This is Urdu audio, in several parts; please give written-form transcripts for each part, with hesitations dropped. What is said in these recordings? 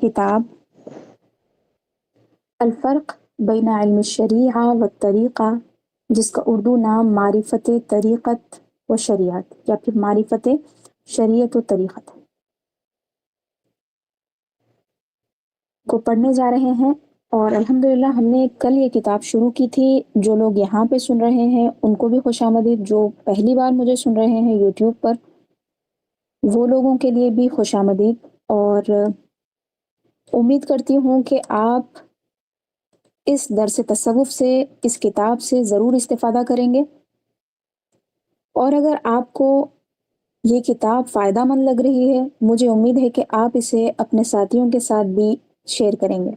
کتاب الفرق بین علم الشریعہ و طریقہ، جس کا اردو نام معرفت طریقت و شریعت یا پھر معرفت شریعت و طریقت کو پڑھنے جا رہے ہیں، اور الحمدللہ ہم نے کل یہ کتاب شروع کی تھی۔ جو لوگ یہاں پہ سن رہے ہیں ان کو بھی خوش آمدید، جو پہلی بار مجھے سن رہے ہیں یوٹیوب پر وہ لوگوں کے لیے بھی خوش آمدید، اور امید کرتی ہوں کہ آپ اس درس تصوف سے، اس کتاب سے ضرور استفادہ کریں گے، اور اگر آپ کو یہ کتاب فائدہ مند لگ رہی ہے مجھے امید ہے کہ آپ اسے اپنے ساتھیوں کے ساتھ بھی شیئر کریں گے۔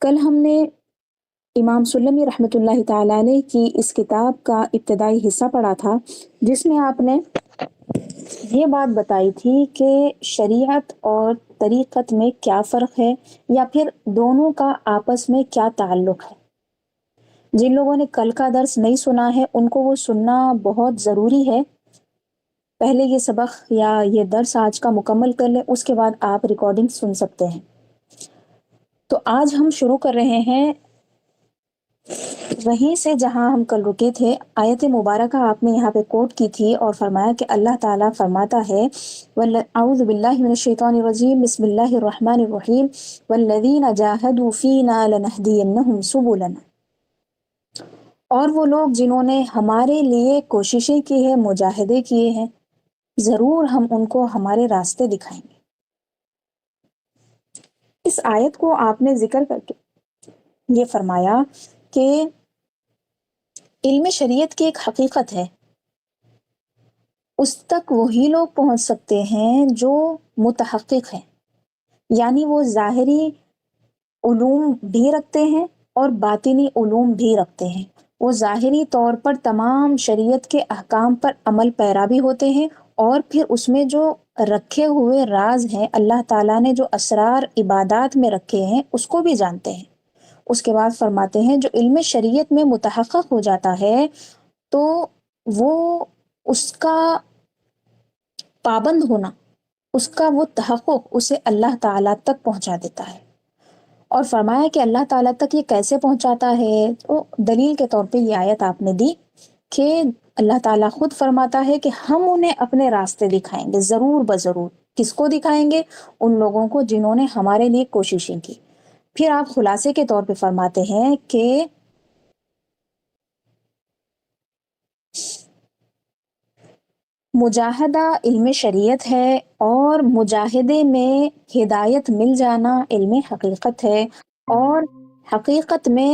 کل ہم نے امام سلمی رحمۃ اللہ تعالی علیہ کی اس کتاب کا ابتدائی حصہ پڑھا تھا، جس میں آپ نے یہ بات بتائی تھی کہ شریعت اور طریقت میں کیا فرق ہے، یا پھر دونوں کا آپس میں کیا تعلق ہے۔ جن لوگوں نے کل کا درس نہیں سنا ہے ان کو وہ سننا بہت ضروری ہے۔ پہلے یہ سبق یا یہ درس آج کا مکمل کر لیں، اس کے بعد آپ ریکارڈنگ سن سکتے ہیں۔ تو آج ہم شروع کر رہے ہیں وہیں سے جہاں ہم کل رکے تھے۔ آیت مبارکہ آپ نے یہاں پہ کوٹ کی تھی اور فرمایا کہ اللہ تعالیٰ فرماتا ہے اعوذ باللہ من الشیطان الرجیم بسم اللہ الرحمن الرحیم والذین جاہدوا فینا لنہدینہم سبلنا، اور وہ لوگ جنہوں نے ہمارے لیے کوششیں کی ہیں، مجاہدے کیے ہیں، ضرور ہم ان کو ہمارے راستے دکھائیں گے۔ اس آیت کو آپ نے ذکر کر کے یہ فرمایا کہ علم شریعت کی ایک حقیقت ہے، اس تک وہی لوگ پہنچ سکتے ہیں جو متحقق ہیں، یعنی وہ ظاہری علوم بھی رکھتے ہیں اور باطنی علوم بھی رکھتے ہیں۔ وہ ظاہری طور پر تمام شریعت کے احکام پر عمل پیرا بھی ہوتے ہیں، اور پھر اس میں جو رکھے ہوئے راز ہیں، اللہ تعالیٰ نے جو اسرار عبادات میں رکھے ہیں اس کو بھی جانتے ہیں۔ اس کے بعد فرماتے ہیں جو علم شریعت میں متحقق ہو جاتا ہے تو وہ اس کا پابند ہونا، اس کا وہ تحقق اسے اللہ تعالیٰ تک پہنچا دیتا ہے۔ اور فرمایا کہ اللہ تعالیٰ تک یہ کیسے پہنچاتا ہے، تو دلیل کے طور پہ یہ آیت آپ نے دی کہ اللہ تعالیٰ خود فرماتا ہے کہ ہم انہیں اپنے راستے دکھائیں گے، ضرور بضرور۔ کس کو دکھائیں گے؟ ان لوگوں کو جنہوں نے ہمارے لیے کوششیں کی۔ پھر آپ خلاصے کے طور پہ فرماتے ہیں کہ مجاہدہ علم شریعت ہے، اور مجاہدے میں ہدایت مل جانا علم حقیقت ہے، اور حقیقت میں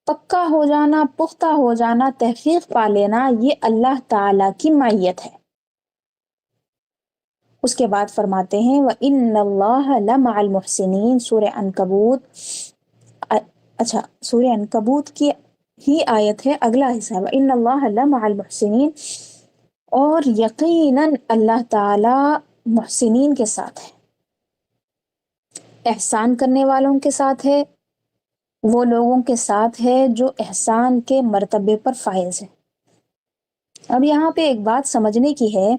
پکا ہو جانا، پختہ ہو جانا، تحقیق پا لینا، یہ اللہ تعالیٰ کی معیت ہے۔ اس کے بعد فرماتے ہیں وَإِنَّ اللَّهَ لَمَعَ الْمُحْسِنِينَ، سورہ عنکبوت، سورہ عنکبوت کی ہی آیت ہے، اگلا حصہ وَإِنَّ اللَّهَ لَمَعَ الْمُحْسِنِينَ، اور یقیناً اللہ تعالیٰ محسنین کے ساتھ ہے، احسان کرنے والوں کے ساتھ ہے، وہ لوگوں کے ساتھ ہے جو احسان کے مرتبے پر فائز ہے۔ اب یہاں پہ ایک بات سمجھنے کی ہے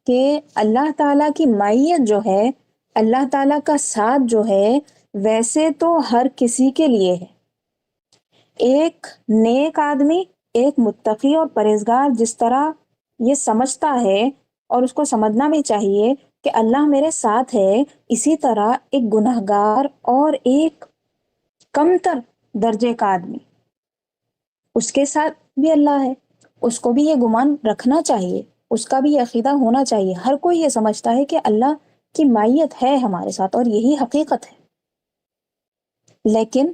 کہ اللہ تعالیٰ کی معیت جو ہے، اللہ تعالیٰ کا ساتھ جو ہے، ویسے تو ہر کسی کے لیے ہے۔ ایک نیک آدمی، ایک متقی اور پرہیزگار جس طرح یہ سمجھتا ہے، اور اس کو سمجھنا بھی چاہیے کہ اللہ میرے ساتھ ہے، اسی طرح ایک گنہگار اور ایک کمتر درجے کا آدمی، اس کے ساتھ بھی اللہ ہے، اس کو بھی یہ گمان رکھنا چاہیے، اس کا بھی یہ عقیدہ ہونا چاہیے۔ ہر کوئی یہ سمجھتا ہے کہ اللہ کی معیت ہے ہمارے ساتھ، اور یہی حقیقت ہے۔ لیکن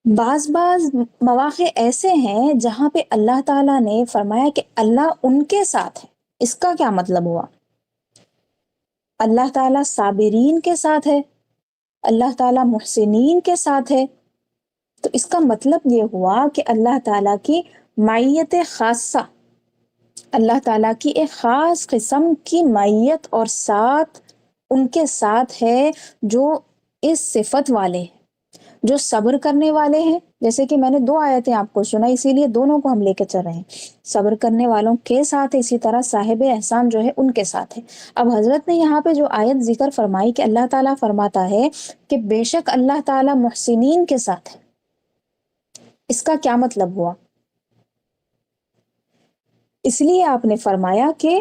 بعض مواقع ایسے ہیں جہاں پہ اللہ تعالیٰ نے فرمایا کہ اللہ ان کے ساتھ ہے۔ اس کا کیا مطلب ہوا؟ اللہ تعالیٰ صابرین کے ساتھ ہے، اللہ تعالیٰ محسنین کے ساتھ ہے، تو اس کا مطلب یہ ہوا کہ اللہ تعالیٰ کی معیت خاصہ، اللہ تعالیٰ کی ایک خاص قسم کی معیت اور ساتھ ان کے ساتھ ہے جو اس صفت والے ہیں، جو صبر کرنے والے ہیں، جیسے کہ میں نے 2 آیتیں آپ کو سنا، اسی لیے دونوں کو ہم لے کے چل رہے ہیں۔ صبر کرنے والوں کے ساتھ ہے، اسی طرح صاحب احسان جو ہے ان کے ساتھ ہے۔ اب حضرت نے یہاں پہ جو آیت ذکر فرمائی کہ اللہ تعالیٰ فرماتا ہے کہ بے شک اللہ تعالیٰ محسنین کے ساتھ ہے، اس کا کیا مطلب ہوا؟ اس لیے آپ نے فرمایا کہ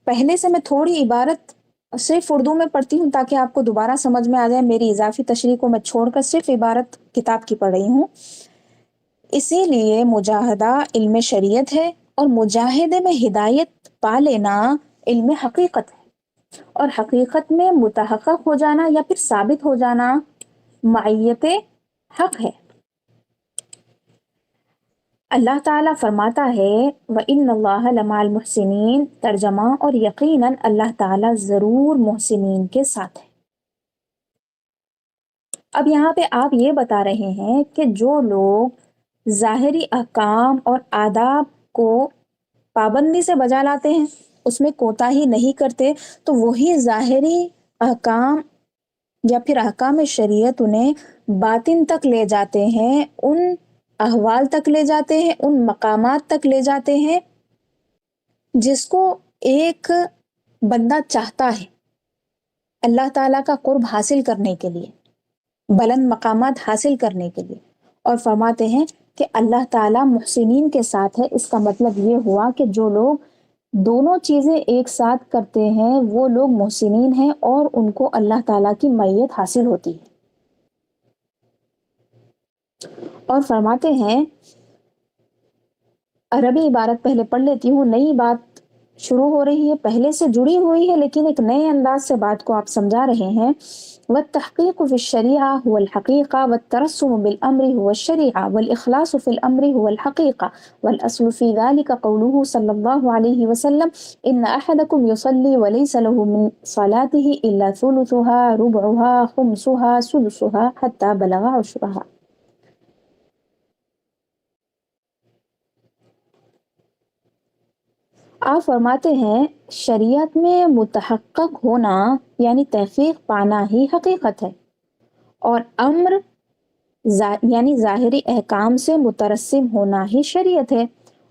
پہلے سے میں تھوڑی عبارت صرف اردو میں پڑھتی ہوں تاکہ آپ کو دوبارہ سمجھ میں آ جائے، میری اضافی تشریح کو میں چھوڑ کر صرف عبارت کتاب کی پڑھ رہی ہوں۔ اسی لیے مجاہدہ علم شریعت ہے، اور مجاہدے میں ہدایت پا لینا علم حقیقت ہے، اور حقیقت میں متحقق ہو جانا یا پھر ثابت ہو جانا معیت حق ہے۔ اللہ تعالیٰ فرماتا ہے وَإِنَّ اللَّهَ لَمَعَ الْمُحْسِنِينَ، ترجمہ، اور یقیناً اللہ تعالیٰ ضرور محسنین کے ساتھ ہے۔ اب یہاں پہ آپ یہ بتا رہے ہیں کہ جو لوگ ظاہری احکام اور آداب کو پابندی سے بجا لاتے ہیں، اس میں کوتاہی نہیں کرتے، تو وہی ظاہری احکام یا پھر احکام شریعت انہیں باطن تک لے جاتے ہیں، ان احوال تک لے جاتے ہیں، ان مقامات تک لے جاتے ہیں جس کو ایک بندہ چاہتا ہے اللہ تعالیٰ کا قرب حاصل کرنے کے لیے، بلند مقامات حاصل کرنے کے لیے، اور فرماتے ہیں کہ اللہ تعالیٰ محسنین کے ساتھ ہے۔ اس کا مطلب یہ ہوا کہ جو لوگ دونوں چیزیں ایک ساتھ کرتے ہیں وہ لوگ محسنین ہیں، اور ان کو اللہ تعالیٰ کی معیت حاصل ہوتی ہے۔ اور فرماتے ہیں، عربی عبارت پہلے پڑھ لیتی ہوں، نئی بات شروع ہو رہی ہے، پہلے سے جڑی ہوئی ہے لیکن ایک نئے انداز سے بات کو آپ سمجھا رہے ہیں۔ وَالتَّحْقِيقُ فِي الشَّرِيعَةِ هُوَ الْحَقِيقَةُ، وَالتَّرَسُّمُ بِالْأَمْرِ هُوَ الشَّرِيعَةُ، وَالْإِخْلَاصُ فِي الْأَمْرِ هُوَ الْحَقِيقَةُ، وَالْأَصْلُ فِي ذَلِكَ قَوْلُهُ صلى الله عليه وسلم إِنَّ أَحَدَكُمْ يُصَلِّي وَلَيْسَ لَهُ مِنْ صَلَاتِهِ إِلَّا ثُلُثُهَا رُبُعُهَا خُمُسُهَا سُدُسُهَا حَتَّى بَلَغَ عُشْرَهَا۔ آپ فرماتے ہیں شریعت میں متحقق ہونا یعنی تحقیق پانا ہی حقیقت ہے، اور امر یعنی ظاہری احکام سے مترسم ہونا ہی شریعت ہے،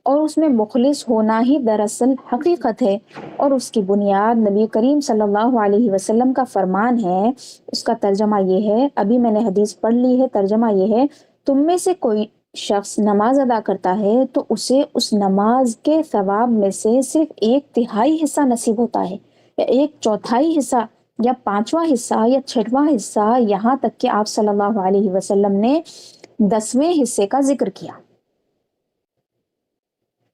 اور اس میں مخلص ہونا ہی دراصل حقیقت ہے، اور اس کی بنیاد نبی کریم صلی اللہ علیہ وسلم کا فرمان ہے۔ اس کا ترجمہ یہ ہے، ابھی میں نے حدیث پڑھ لی ہے، ترجمہ یہ ہے، تم میں سے کوئی شخص نماز ادا کرتا ہے تو اسے اس نماز کے ثواب میں سے صرف 1/3 حصہ نصیب ہوتا ہے، یا 1/4 حصہ، یا 5واں حصہ، یا 6واں حصہ، یہاں تک کہ آپ صلی اللہ علیہ وسلم نے 10ویں حصے کا ذکر کیا۔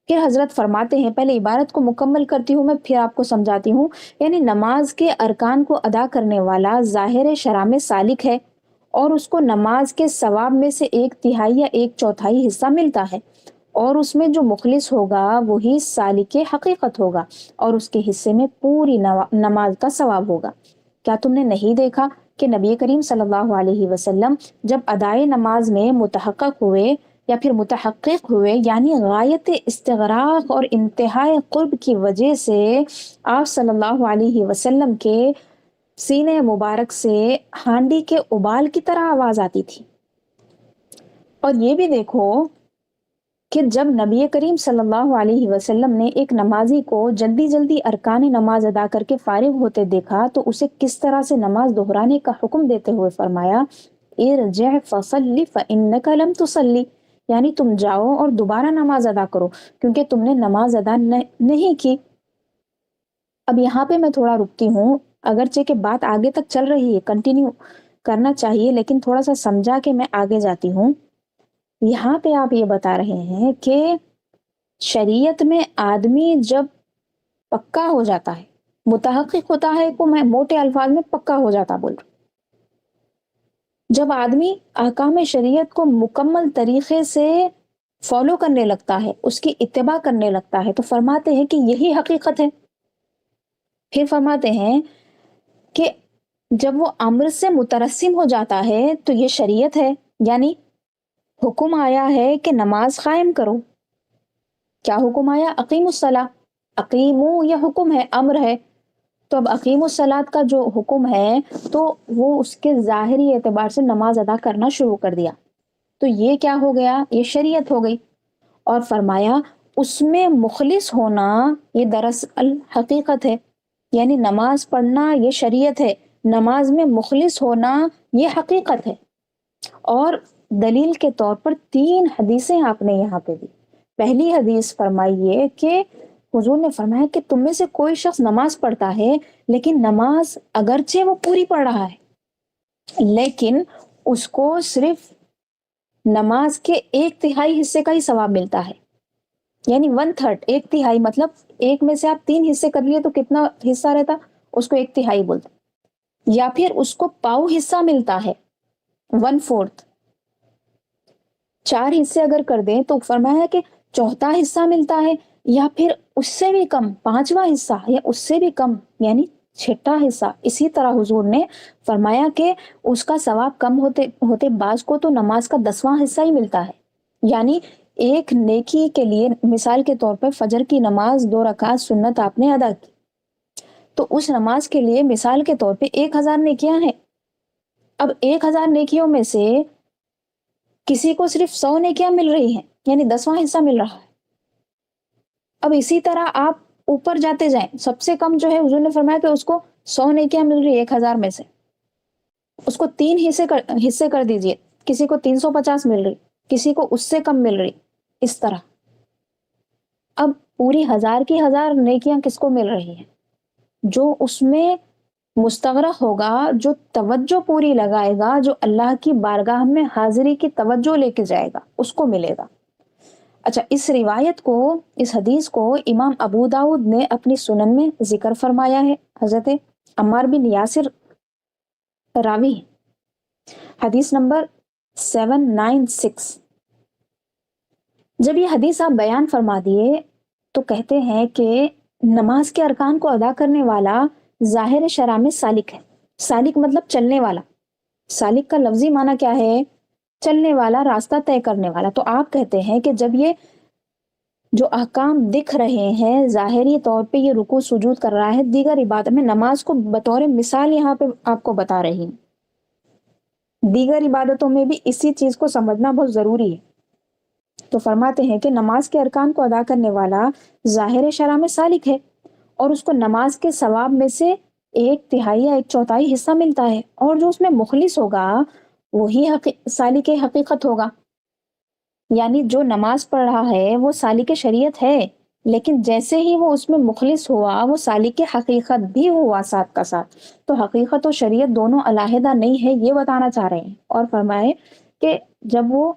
پھر حضرت فرماتے ہیں، پہلے عبارت کو مکمل کرتی ہوں میں، پھر آپ کو سمجھاتی ہوں، یعنی نماز کے ارکان کو ادا کرنے والا ظاہر شرع میں سالک ہے، اور اس کو نماز کے ثواب میں سے 1/3 یا 1/4 حصہ ملتا ہے، اور اس میں جو مخلص ہوگا وہی سالک حقیقت ہوگا، اور اس کے حصے میں پوری نماز کا ثواب ہوگا۔ کیا تم نے نہیں دیکھا کہ نبی کریم صلی اللہ علیہ وسلم جب ادائے نماز میں متحقق ہوئے یا پھر متحقق ہوئے، یعنی غایت استغراق اور انتہائی قرب کی وجہ سے آپ صلی اللہ علیہ وسلم کے سینے مبارک سے ہانڈی کے ابال کی طرح آواز آتی تھی۔ اور یہ بھی دیکھو کہ جب نبی کریم صلی اللہ علیہ وسلم نے ایک نمازی کو جلدی جلدی ارکان نماز ادا کر کے فارغ ہوتے دیکھا تو اسے کس طرح سے نماز دہرانے کا حکم دیتے ہوئے فرمایا، ارجع فصلی فانک لم تصلی، یعنی تم جاؤ اور دوبارہ نماز ادا کرو کیونکہ تم نے نماز ادا نہیں کی۔ اب یہاں پہ میں تھوڑا رکتی ہوں، اگرچہ کہ بات آگے تک چل رہی ہے، کنٹینیو کرنا چاہیے، لیکن تھوڑا سا سمجھا کے میں آگے جاتی ہوں۔ یہاں پہ آپ یہ بتا رہے ہیں کہ شریعت میں آدمی جب پکا ہو جاتا ہے، متحقق ہوتا ہے، کو میں موٹے الفاظ میں پکا ہو جاتا بول رہا ہوں، جب آدمی احکام شریعت کو مکمل طریقے سے فالو کرنے لگتا ہے، اس کی اتباع کرنے لگتا ہے، تو فرماتے ہیں کہ یہی حقیقت ہے۔ پھر فرماتے ہیں کہ جب وہ امر سے مترسم ہو جاتا ہے تو یہ شریعت ہے، یعنی حکم آیا ہے کہ نماز قائم کرو۔ کیا حکم آیا؟ اقیم الصلاۃ، اقیمو یہ حکم ہے، امر ہے، تو اب اقیم الصلاۃ کا جو حکم ہے تو وہ اس کے ظاہری اعتبار سے نماز ادا کرنا شروع کر دیا۔ تو یہ کیا ہو گیا؟ یہ شریعت ہو گئی۔ اور فرمایا اس میں مخلص ہونا یہ دراصل حقیقت ہے، یعنی نماز پڑھنا یہ شریعت ہے، نماز میں مخلص ہونا یہ حقیقت ہے۔ اور دلیل کے طور پر 3 حدیثیں آپ نے یہاں پہ دی۔ پہلی حدیث فرمائیے کہ حضور نے فرمایا کہ تم میں سے کوئی شخص نماز پڑھتا ہے، لیکن نماز اگرچہ وہ پوری پڑھ رہا ہے، لیکن اس کو صرف نماز کے 1/3 حصے کا ہی ثواب ملتا ہے، یعنی 1/3، 1/3، مطلب ایک میں سے آپ 3 حصے کر لیے تو کتنا حصہ رہتا؟ اس کو 1/3 بولتے۔ یا پھر اس کو پاؤ حصہ ملتا ہے، 1/4۔ 4 حصے اگر کر دیں تو فرمایا کہ چوتھا حصہ ملتا ہے، یا پھر اس سے بھی کم 5واں حصہ، یا اس سے بھی کم یعنی 6واں حصہ۔ اسی طرح حضور نے فرمایا کہ اس کا ثواب کم ہوتے ہوتے بعض کو تو نماز کا 10واں حصہ ہی ملتا ہے، یعنی ایک نیکی کے لیے مثال کے طور پر فجر کی نماز 2 رکعت سنت آپ نے ادا کی، تو اس نماز کے لیے مثال کے طور پہ 1000 نیکیاں ہیں۔ اب 1000 نیکیوں میں سے کسی کو صرف 100 نیکیاں مل رہی ہیں، یعنی 10واں حصہ مل رہا ہے۔ اب اسی طرح آپ اوپر جاتے جائیں، سب سے کم جو ہے حضور نے فرمایا کہ اس کو 100 نیکیاں مل رہی ہے 1000 میں سے، اس کو 3 حصے کر دیجئے، کسی کو 350 مل رہی، کسی کو اس سے کم مل رہی، اس طرح۔ اب پوری 1000 کی 1000 نیکیاں کس کو مل رہی ہیں؟ جو اس میں مستغرق ہوگا، جو توجہ پوری لگائے گا، جو اللہ کی بارگاہ میں حاضری کی توجہ لے کے جائے گا، اس کو ملے گا۔ اچھا، اس روایت کو، اس حدیث کو امام ابو داؤد نے اپنی سنن میں ذکر فرمایا ہے۔ حضرت عمار بن یاسر راوی، حدیث نمبر 796۔ جب یہ حدیث آپ بیان فرما دیے تو کہتے ہیں کہ نماز کے ارکان کو ادا کرنے والا ظاہر شرع میں سالک ہے۔ سالک مطلب چلنے والا۔ سالک کا لفظی معنی کیا ہے؟ چلنے والا، راستہ طے کرنے والا۔ تو آپ کہتے ہیں کہ جب یہ جو احکام دکھ رہے ہیں، ظاہری طور پہ یہ رکوع سجود کر رہا ہے، دیگر عبادت میں نماز کو بطور مثال یہاں پہ آپ کو بتا رہی ہیں، دیگر عبادتوں میں بھی اسی چیز کو سمجھنا بہت ضروری ہے۔ تو فرماتے ہیں کہ نماز کے ارکان کو ادا کرنے والا ظاہر شرع میں سالک ہے، اور اس کو نماز کے ثواب میں سے 1/3 یا 1/4 حصہ ملتا ہے، اور جو اس میں مخلص ہوگا وہی سالک حقیقت ہوگا۔ یعنی جو نماز پڑھ رہا ہے وہ سالک شریعت ہے، لیکن جیسے ہی وہ اس میں مخلص ہوا وہ سالک حقیقت بھی ہوا ساتھ کا ساتھ۔ تو حقیقت و شریعت دونوں علیحدہ نہیں ہے، یہ بتانا چاہ رہے ہیں۔ اور فرمائے کہ جب وہ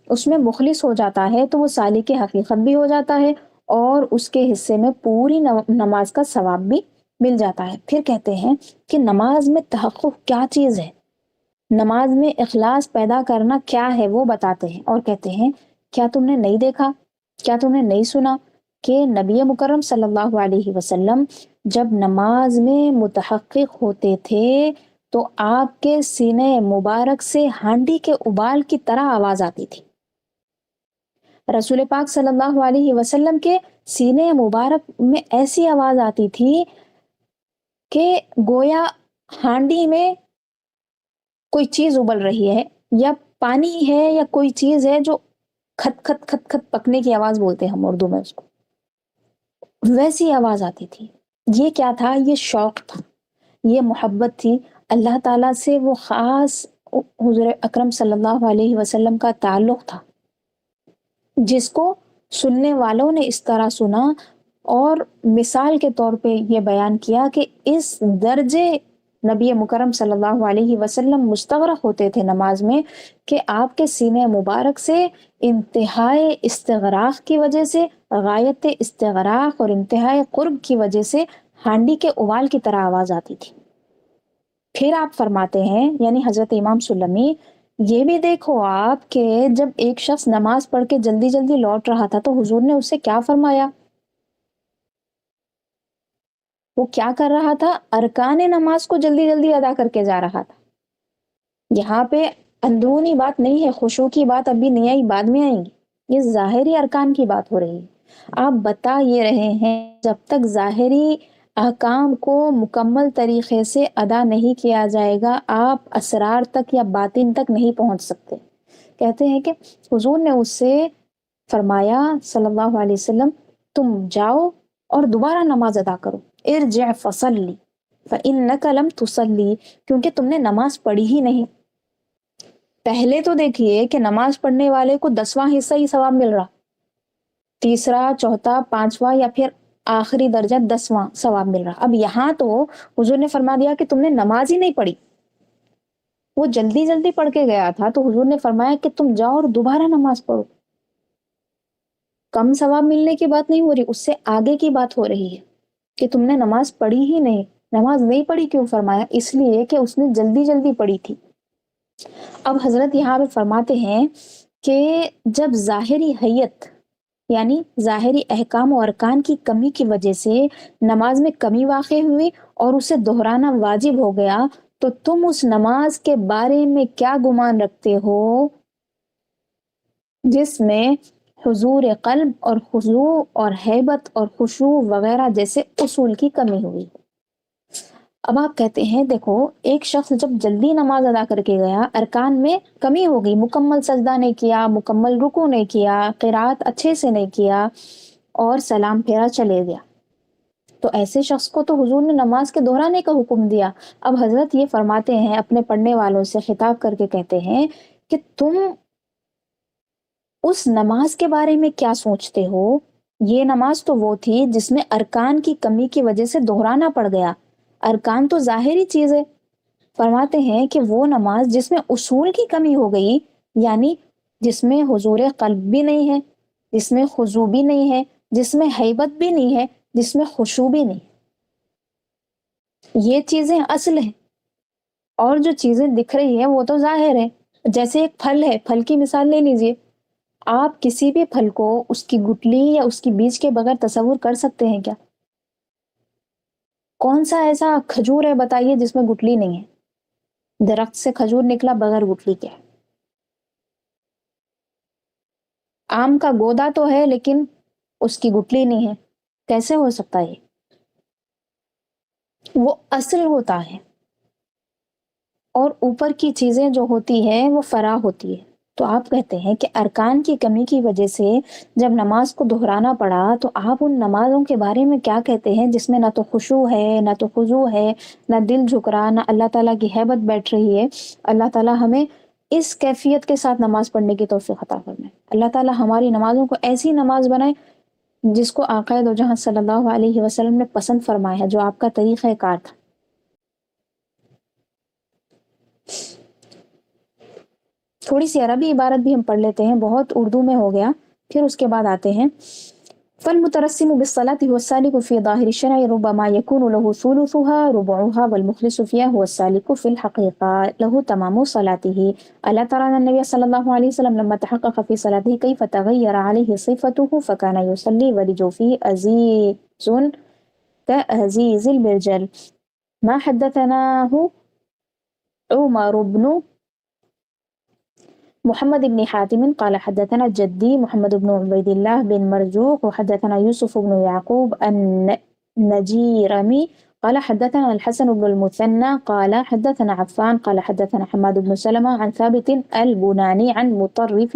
اس میں مخلص ہو جاتا ہے تو وہ سالک حقیقت بھی ہو جاتا ہے، اور اس کے حصے میں پوری نماز کا ثواب بھی مل جاتا ہے۔ پھر کہتے ہیں کہ نماز میں تحقق کیا چیز ہے، نماز میں اخلاص پیدا کرنا کیا ہے، وہ بتاتے ہیں، اور کہتے ہیں کیا تم نے نہیں دیکھا، کیا تم نے نہیں سنا کہ نبی مکرم صلی اللہ علیہ وسلم جب نماز میں متحقق ہوتے تھے تو آپ کے سینے مبارک سے ہانڈی کے ابال کی طرح آواز آتی تھی۔ رسول پاک صلی اللہ علیہ وسلم کے سینے مبارک میں ایسی آواز آتی تھی کہ گویا ہانڈی میں کوئی چیز ابل رہی ہے، یا پانی ہے، یا کوئی چیز ہے جو کھت کھت کھت کھت پکنے کی آواز بولتے ہیں ہم اردو میں اس کو، ویسی آواز آتی تھی۔ یہ کیا تھا؟ یہ شوق تھا، یہ محبت تھی اللہ تعالیٰ سے، وہ خاص حضور اکرم صلی اللہ علیہ وسلم کا تعلق تھا، جس کو سننے والوں نے اس طرح سنا اور مثال کے طور پہ یہ بیان کیا کہ اس درجے نبی مکرم صلی اللہ علیہ وسلم مستغرق ہوتے تھے نماز میں کہ آپ کے سینے مبارک سے انتہائی استغراق کی وجہ سے، غایت استغراق اور انتہائی قرب کی وجہ سے ہانڈی کے ابال کی طرح آواز آتی تھی۔ پھر آپ فرماتے ہیں، یعنی حضرت امام سلمی، یہ بھی دیکھو آپ کہ جب ایک شخص نماز پڑھ کے جلدی جلدی لوٹ رہا تھا تو حضور نے اس سے کیا فرمایا؟ وہ کیا کر رہا تھا؟ ارکان نماز کو جلدی جلدی ادا کر کے جا رہا تھا۔ یہاں پہ اندرونی بات نہیں ہے، خشوع کی بات ابھی نہیں آئی، بعد میں آئیں گی، یہ ظاہری ارکان کی بات ہو رہی ہے۔ آپ بتا یہ رہے ہیں جب تک ظاہری احکام کو مکمل طریقے سے ادا نہیں کیا جائے گا آپ اسرار تک یا باطن تک نہیں پہنچ سکتے۔ کہتے ہیں کہ حضور نے اس سے فرمایا صلی اللہ علیہ وسلم تم جاؤ اور دوبارہ نماز ادا کرو، ارجع فصلی فإنک لم تصلی، کیونکہ تم نے نماز پڑھی ہی نہیں۔ پہلے تو دیکھیے کہ نماز پڑھنے والے کو 10واں حصہ ہی ثواب مل رہا، تیسرا، چوتھا، پانچواں یا پھر آخری درجہ 10واں ثواب مل رہا۔ اب یہاں تو حضور نے فرما دیا کہ تم نے نماز ہی نہیں پڑھی، وہ جلدی جلدی پڑھ کے گیا تھا تو حضور نے فرمایا کہ تم جاؤ اور دوبارہ نماز پڑھو۔ کم ثواب ملنے کی بات نہیں ہو رہی، اس سے آگے کی بات ہو رہی ہے کہ تم نے نماز پڑھی ہی نہیں۔ نماز نہیں پڑھی کیوں فرمایا؟ اس لیے کہ اس نے جلدی جلدی پڑھی تھی۔ اب حضرت یہاں پہ فرماتے ہیں کہ جب ظاہری حیت یعنی ظاہری احکام و ارکان کی کمی کی وجہ سے نماز میں کمی واقع ہوئی اور اسے دہرانا واجب ہو گیا، تو تم اس نماز کے بارے میں کیا گمان رکھتے ہو جس میں حضور قلب اور خضوع اور ہیبت اور خشوع وغیرہ جیسے اصول کی کمی ہوئی؟ اب آپ کہتے ہیں دیکھو، ایک شخص جب جلدی نماز ادا کر کے گیا، ارکان میں کمی ہو گئی، مکمل سجدہ نہیں کیا، مکمل رکوع نہیں کیا، قرات اچھے سے نہیں کیا اور سلام پھیرا چلے گیا، تو ایسے شخص کو تو حضور نے نماز کے دہرانے کا حکم دیا۔ اب حضرت یہ فرماتے ہیں، اپنے پڑھنے والوں سے خطاب کر کے کہتے ہیں کہ تم اس نماز کے بارے میں کیا سوچتے ہو؟ یہ نماز تو وہ تھی جس میں ارکان کی کمی کی وجہ سے دہرانا پڑ گیا۔ ارکان تو ظاہری چیز ہے، فرماتے ہیں کہ وہ نماز جس میں اصول کی کمی ہو گئی، یعنی جس میں حضور قلب بھی نہیں ہے، جس میں خضوع بھی نہیں ہے، جس میں ہیبت بھی نہیں ہے، جس میں خشوع بھی نہیں، یہ چیزیں اصل ہیں، اور جو چیزیں دکھ رہی ہیں وہ تو ظاہر ہے۔ جیسے ایک پھل ہے، پھل کی مثال لے لیجئے، آپ کسی بھی پھل کو اس کی گٹلی یا اس کی بیج کے بغیر تصور کر سکتے ہیں کیا؟ کون سا ایسا کھجور ہے بتائیے جس میں گٹلی نہیں ہے؟ درخت سے کھجور نکلا بغیر گٹلی کے۔ آم کا گودا تو ہے لیکن اس کی گٹلی نہیں ہے، کیسے ہو سکتا ہے؟ وہ اصل ہوتا ہے اور اوپر کی چیزیں جو ہوتی ہے وہ فرع ہوتی ہے۔ تو آپ کہتے ہیں کہ ارکان کی کمی کی وجہ سے جب نماز کو دہرانا پڑا تو آپ ان نمازوں کے بارے میں کیا کہتے ہیں جس میں نہ تو خشوع ہے، نہ تو خضوع ہے، نہ دل جھک رہا، نہ اللہ تعالیٰ کی ہیبت بیٹھ رہی ہے؟ اللہ تعالیٰ ہمیں اس کیفیت کے ساتھ نماز پڑھنے کی توفیق عطا فرمائے۔ اللہ تعالیٰ ہماری نمازوں کو ایسی نماز بنائے جس کو آقا دو جہاں صلی اللہ علیہ وسلم نے پسند فرمایا ہے، جو آپ کا طریقہ کار تھا۔ تھوڑی سی عربی عبارت بھی ہم پڑھ لیتے ہیں، بہت اردو میں ہو گیا، پھر اس کے بعد آتے ہیں۔ فالمترسم بالصلاة هو السالك في ظاهر الشرع ربما يكون له ثلثها ربعها والمخلص فيها هو السالك في الحقيقة له تمام صلاته. ألا ترى أن النبي صلى الله عليه وسلم لما تحقق في صلاته كيف تغير عليه صفته فكان يصلي ولجوفه أزيز كأزيز المرجل. ما حدثناه عمر بن محمد بن حاتم قال حدثنا جدي محمد بن عبيد الله بن مرزوق وحدثنا يوسف بن يعقوب النجيرمي قال حدثنا الحسن بن المثنى قال حدثنا عفان قال حدثنا حماد بن سلمة عن ثابت البناني عن مطرف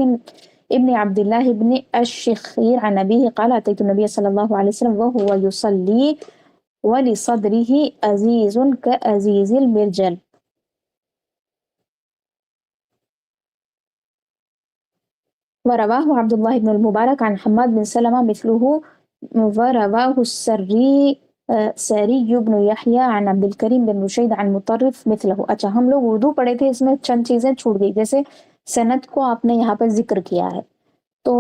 ابن عبد الله بن الشخير عن أبيه قال أتيت النبي صلى الله عليه وسلم وهو يصلي ولصدره أزيز كأزيز المرجل. ورواه عبد الله بن المبارك عن حماد بن سلمة مثله ورواه سری بن یحییٰ عن عبد الکریم بن رشید عن مطرف مثله. اچھا، ہم لوگ اردو پڑھے تھے، اس میں چند چیزیں چھوٹ گئی، جیسے سند کو آپ نے یہاں پر ذکر کیا ہے، تو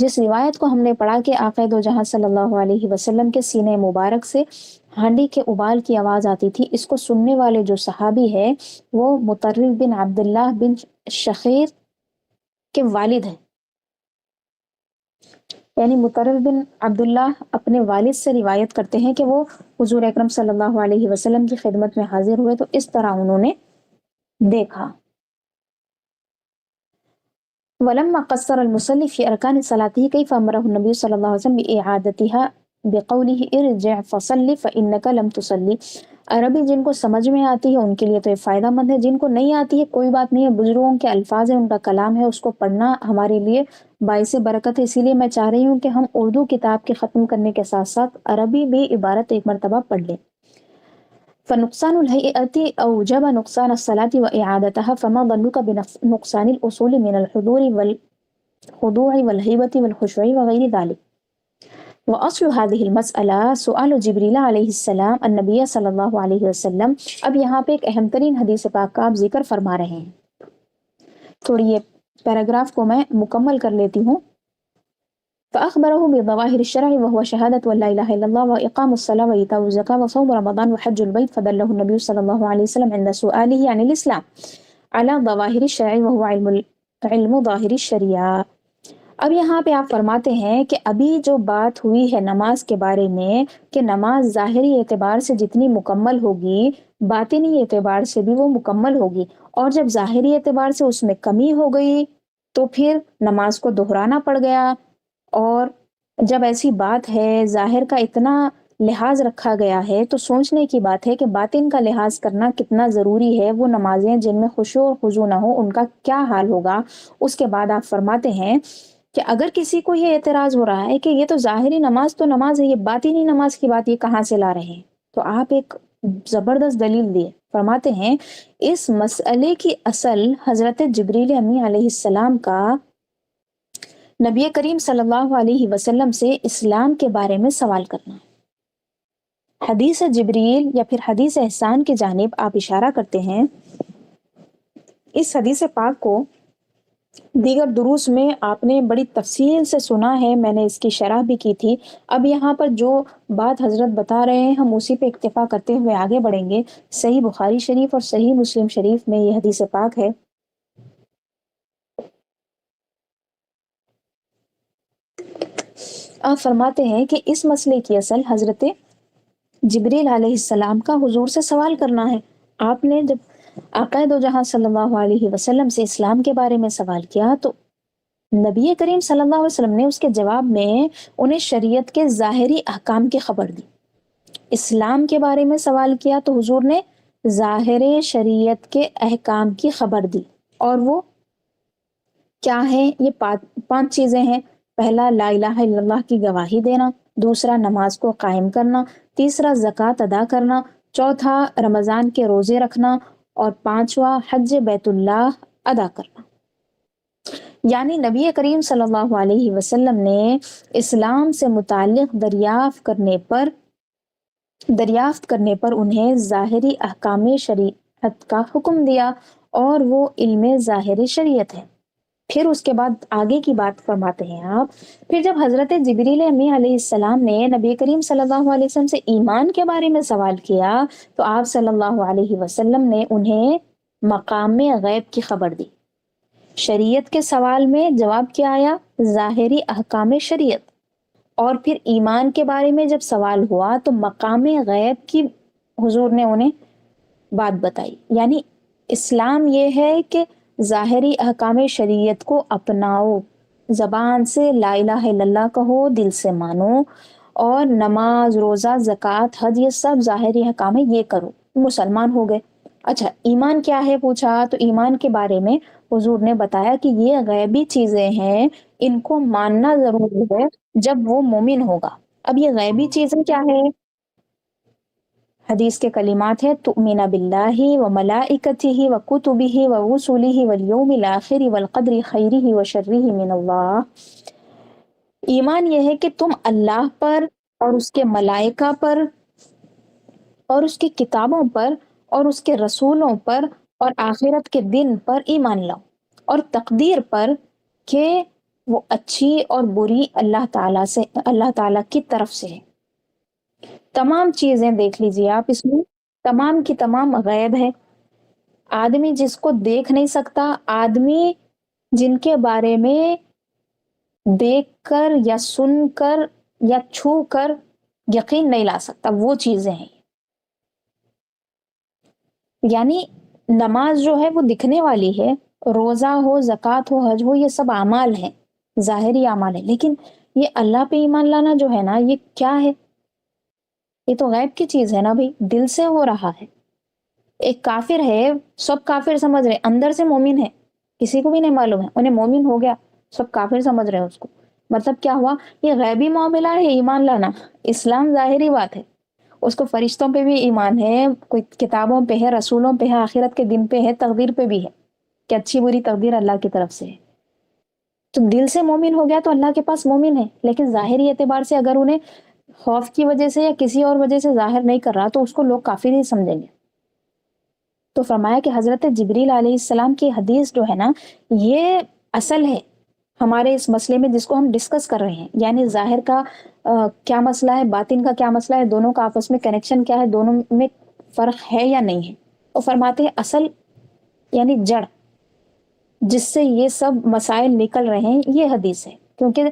جس روایت کو ہم نے پڑھا کہ آقا دو جہاں صلی اللہ علیہ وسلم کے سینے مبارک سے ہانڈی کے ابال کی آواز آتی تھی، اس کو سننے والے جو صحابی ہے وہ مطرف بن عبداللہ بن شخیر کے والد ہیں، یعنی مطرف بن عبداللہ اپنے والد سے روایت کرتے ہیں کہ وہ حضور اکرم صلی اللہ علیہ وسلم کی خدمت میں حاضر ہوئے تو اس طرح انہوں نے دیکھا۔ وَلَمَّا قَصَّرَ الْمُصَلِّي فِي أَرْكَانِ صَلَاتِهِ كَيْفَ أَمَرَهُ النَّبِيُّ صلی اللہ علیہ وسلم بِإِعَادَتِهَا بِقَوْلِهِ ارْجِعْ فَصَلِّ فَإِنَّكَ لَمْ تُصَلِّ. عربی جن کو سمجھ میں آتی ہے ان کے لیے تو یہ فائدہ مند ہے، جن کو نہیں آتی ہے کوئی بات نہیں ہے، بزرگوں کے الفاظ ہیں، ان کا کلام ہے، اس کو پڑھنا ہمارے لیے باعث برکت ہے۔ اسی لیے میں چاہ رہی ہوں کہ ہم اردو کتاب کے ختم کرنے کے ساتھ ساتھ عربی بھی عبارت ایک مرتبہ پڑھ لیں۔ فنقصان الهيئة أوجب نقصان الصلاة وإعادتها، فما ظنك بنقصان الأصول من الحضور والخضوع والهيبة والخشوع وغير ذلك؟ وأصل هذه المسألة سؤال جبریل علیہ السلام النبی صلی اللہ علیہ وسلم۔ اب یہاں پہ ایک اہم ترین حدیث پاک کا آپ ذکر فرما رہے ہیں، تھوڑی یہ پیراگراف کو میں مکمل کر لیتی ہوں۔ فأخبره بظواهر الشرع وهو شهادة أن لا إله إلا الله وإقام الصلاة وإيتاء الزكاة وصوم رمضان وحج البيت، فدله النبي صلى الله عليه وسلم عند سؤاله عن الإسلام على ظواهر الشرع وهو علم ظاهر الشریعہ۔ اب یہاں پہ آپ فرماتے ہیں کہ ابھی جو بات ہوئی ہے نماز کے بارے میں کہ نماز ظاہری اعتبار سے جتنی مکمل ہوگی باطنی اعتبار سے بھی وہ مکمل ہوگی، اور جب ظاہری اعتبار سے اس میں کمی ہو گئی تو پھر نماز کو دہرانا پڑ گیا۔ اور جب ایسی بات ہے ظاہر کا اتنا لحاظ رکھا گیا ہے تو سوچنے کی بات ہے کہ باطن کا لحاظ کرنا کتنا ضروری ہے۔ وہ نمازیں جن میں خشوع اور خضوع نہ ہو ان کا کیا حال ہوگا۔ اس کے بعد آپ فرماتے ہیں کہ اگر کسی کو یہ اعتراض ہو رہا ہے کہ یہ تو ظاہری نماز تو نماز ہے، یہ باطنی نماز کی بات یہ کہاں سے لا رہے ہیں، تو آپ ایک زبردست دلیل دیے۔ فرماتے ہیں اس مسئلے کی اصل حضرت جبریل امی علیہ السلام کا نبی کریم صلی اللہ علیہ وسلم سے اسلام کے بارے میں سوال کرنا ہے۔ حدیث جبریل یا پھر حدیث احسان کی جانب آپ اشارہ کرتے ہیں۔ اس حدیث پاک کو دیگر دروس میں آپ نے بڑی تفصیل سے سنا ہے، میں نے اس کی شرح بھی کی تھی۔ اب یہاں پر جو بات حضرت بتا رہے ہیں ہم اسی پہ اکتفا کرتے ہوئے آگے بڑھیں گے۔ صحیح بخاری شریف اور صحیح مسلم شریف میں یہ حدیث پاک ہے۔ آپ فرماتے ہیں کہ اس مسئلے کی اصل حضرت جبریل علیہ السلام کا حضور سے سوال کرنا ہے۔ آپ نے جب آقا دو جہاں صلی اللہ علیہ وسلم سے اسلام کے بارے میں سوال کیا تو نبی کریم صلی اللہ علیہ وسلم نے اس کے جواب میں انہیں شریعت کے ظاہری احکام کی خبر دی۔ اسلام کے بارے میں سوال کیا تو حضور نے ظاہر شریعت کے احکام کی خبر دی، اور وہ کیا ہے؟ یہ 5 چیزیں ہیں۔ پہلا لا الہ الا اللہ کی گواہی دینا، دوسرا نماز کو قائم کرنا، تیسرا زکوٰۃ ادا کرنا، چوتھا رمضان کے روزے رکھنا، اور 5واں حج بیت اللہ ادا کرنا۔ یعنی نبی کریم صلی اللہ علیہ وسلم نے اسلام سے متعلق دریافت کرنے پر انہیں ظاہری احکام شریعت کا حکم دیا، اور وہ علم ظاہر شریعت ہے۔ پھر اس کے بعد آگے کی بات فرماتے ہیں آپ، پھر جب حضرت جبریل امی علیہ السلام نے نبی کریم صلی اللہ علیہ وسلم سے ایمان کے بارے میں سوال کیا تو آپ صلی اللہ علیہ وسلم نے انہیں مقام غیب کی خبر دی۔ شریعت کے سوال میں جواب کیا آیا؟ ظاہری احکام شریعت۔ اور پھر ایمان کے بارے میں جب سوال ہوا تو مقام غیب کی حضور نے انہیں بات بتائی۔ یعنی اسلام یہ ہے کہ ظاہری احکام شریعت کو اپناؤ، زبان سے لا الہ الا اللہ کہو، دل سے مانو، اور نماز، روزہ، زکوٰۃ، حج یہ سب ظاہری احکام ہے، یہ کرو، مسلمان ہو گئے۔ اچھا ایمان کیا ہے پوچھا تو ایمان کے بارے میں حضور نے بتایا کہ یہ غیبی چیزیں ہیں، ان کو ماننا ضروری ہے جب وہ مومن ہوگا۔ اب یہ غیبی چیزیں کیا ہے؟ حدیث کے کلمات ہے تؤمن باللہ وملائکتہ وکتبہ ورسلہ والیوم الآخر والقدر خیرہ وشرہ من اللہ۔ ایمان یہ ہے کہ تم اللہ پر اور اس کے ملائکہ پر اور اس کی کتابوں پر اور اس کے رسولوں پر اور آخرت کے دن پر ایمان لاؤ، اور تقدیر پر کہ وہ اچھی اور بری اللہ تعالیٰ کی طرف سے ہے۔ تمام چیزیں دیکھ لیجیے آپ، اس میں تمام کی تمام غیب ہے، آدمی جس کو دیکھ نہیں سکتا، آدمی جن کے بارے میں دیکھ کر یا سن کر یا چھو کر یقین نہیں لا سکتا، وہ چیزیں ہیں۔ یعنی نماز جو ہے وہ دکھنے والی ہے، روزہ ہو، زکوٰۃ ہو، حج ہو، یہ سب اعمال ہیں، ظاہری اعمال ہیں، لیکن یہ اللہ پہ ایمان لانا جو ہے نا، یہ کیا ہے؟ یہ تو غیب کی چیز ہے نا بھائی، دل سے ہو رہا ہے۔ ایک کافر ہے، سب کافر سمجھ رہے، اندر سے مومن ہے، کسی کو بھی نہیں معلوم ہے، انہیں مومن ہو گیا، سب کافر سمجھ رہے ہیں اس کو۔ مطلب کیا ہوا؟ یہ غیبی معاملہ ہے ایمان لانا، اسلام ظاہری بات ہے، اس کو فرشتوں پہ بھی ایمان ہے، کوئی کتابوں پہ ہے، رسولوں پہ ہے، آخرت کے دن پہ ہے، تقدیر پہ بھی ہے کہ اچھی بری تقدیر اللہ کی طرف سے ہے۔ تو دل سے مومن ہو گیا تو اللہ کے پاس مومن ہے، لیکن ظاہری اعتبار سے اگر انہیں خوف کی وجہ سے یا کسی اور وجہ سے ظاہر نہیں کر رہا تو اس کو لوگ کافر ہی سمجھیں گے۔ تو فرمایا کہ حضرت جبریل علیہ السلام کی حدیث جو ہے نا، یہ اصل ہے ہمارے اس مسئلے میں جس کو ہم ڈسکس کر رہے ہیں، یعنی ظاہر کا کیا مسئلہ ہے، باطن کا کیا مسئلہ ہے، دونوں کا آپس میں کنیکشن کیا ہے، دونوں میں فرق ہے یا نہیں ہے۔ اور فرماتے ہیں اصل یعنی جڑ جس سے یہ سب مسائل نکل رہے ہیں، یہ حدیث ہے، کیونکہ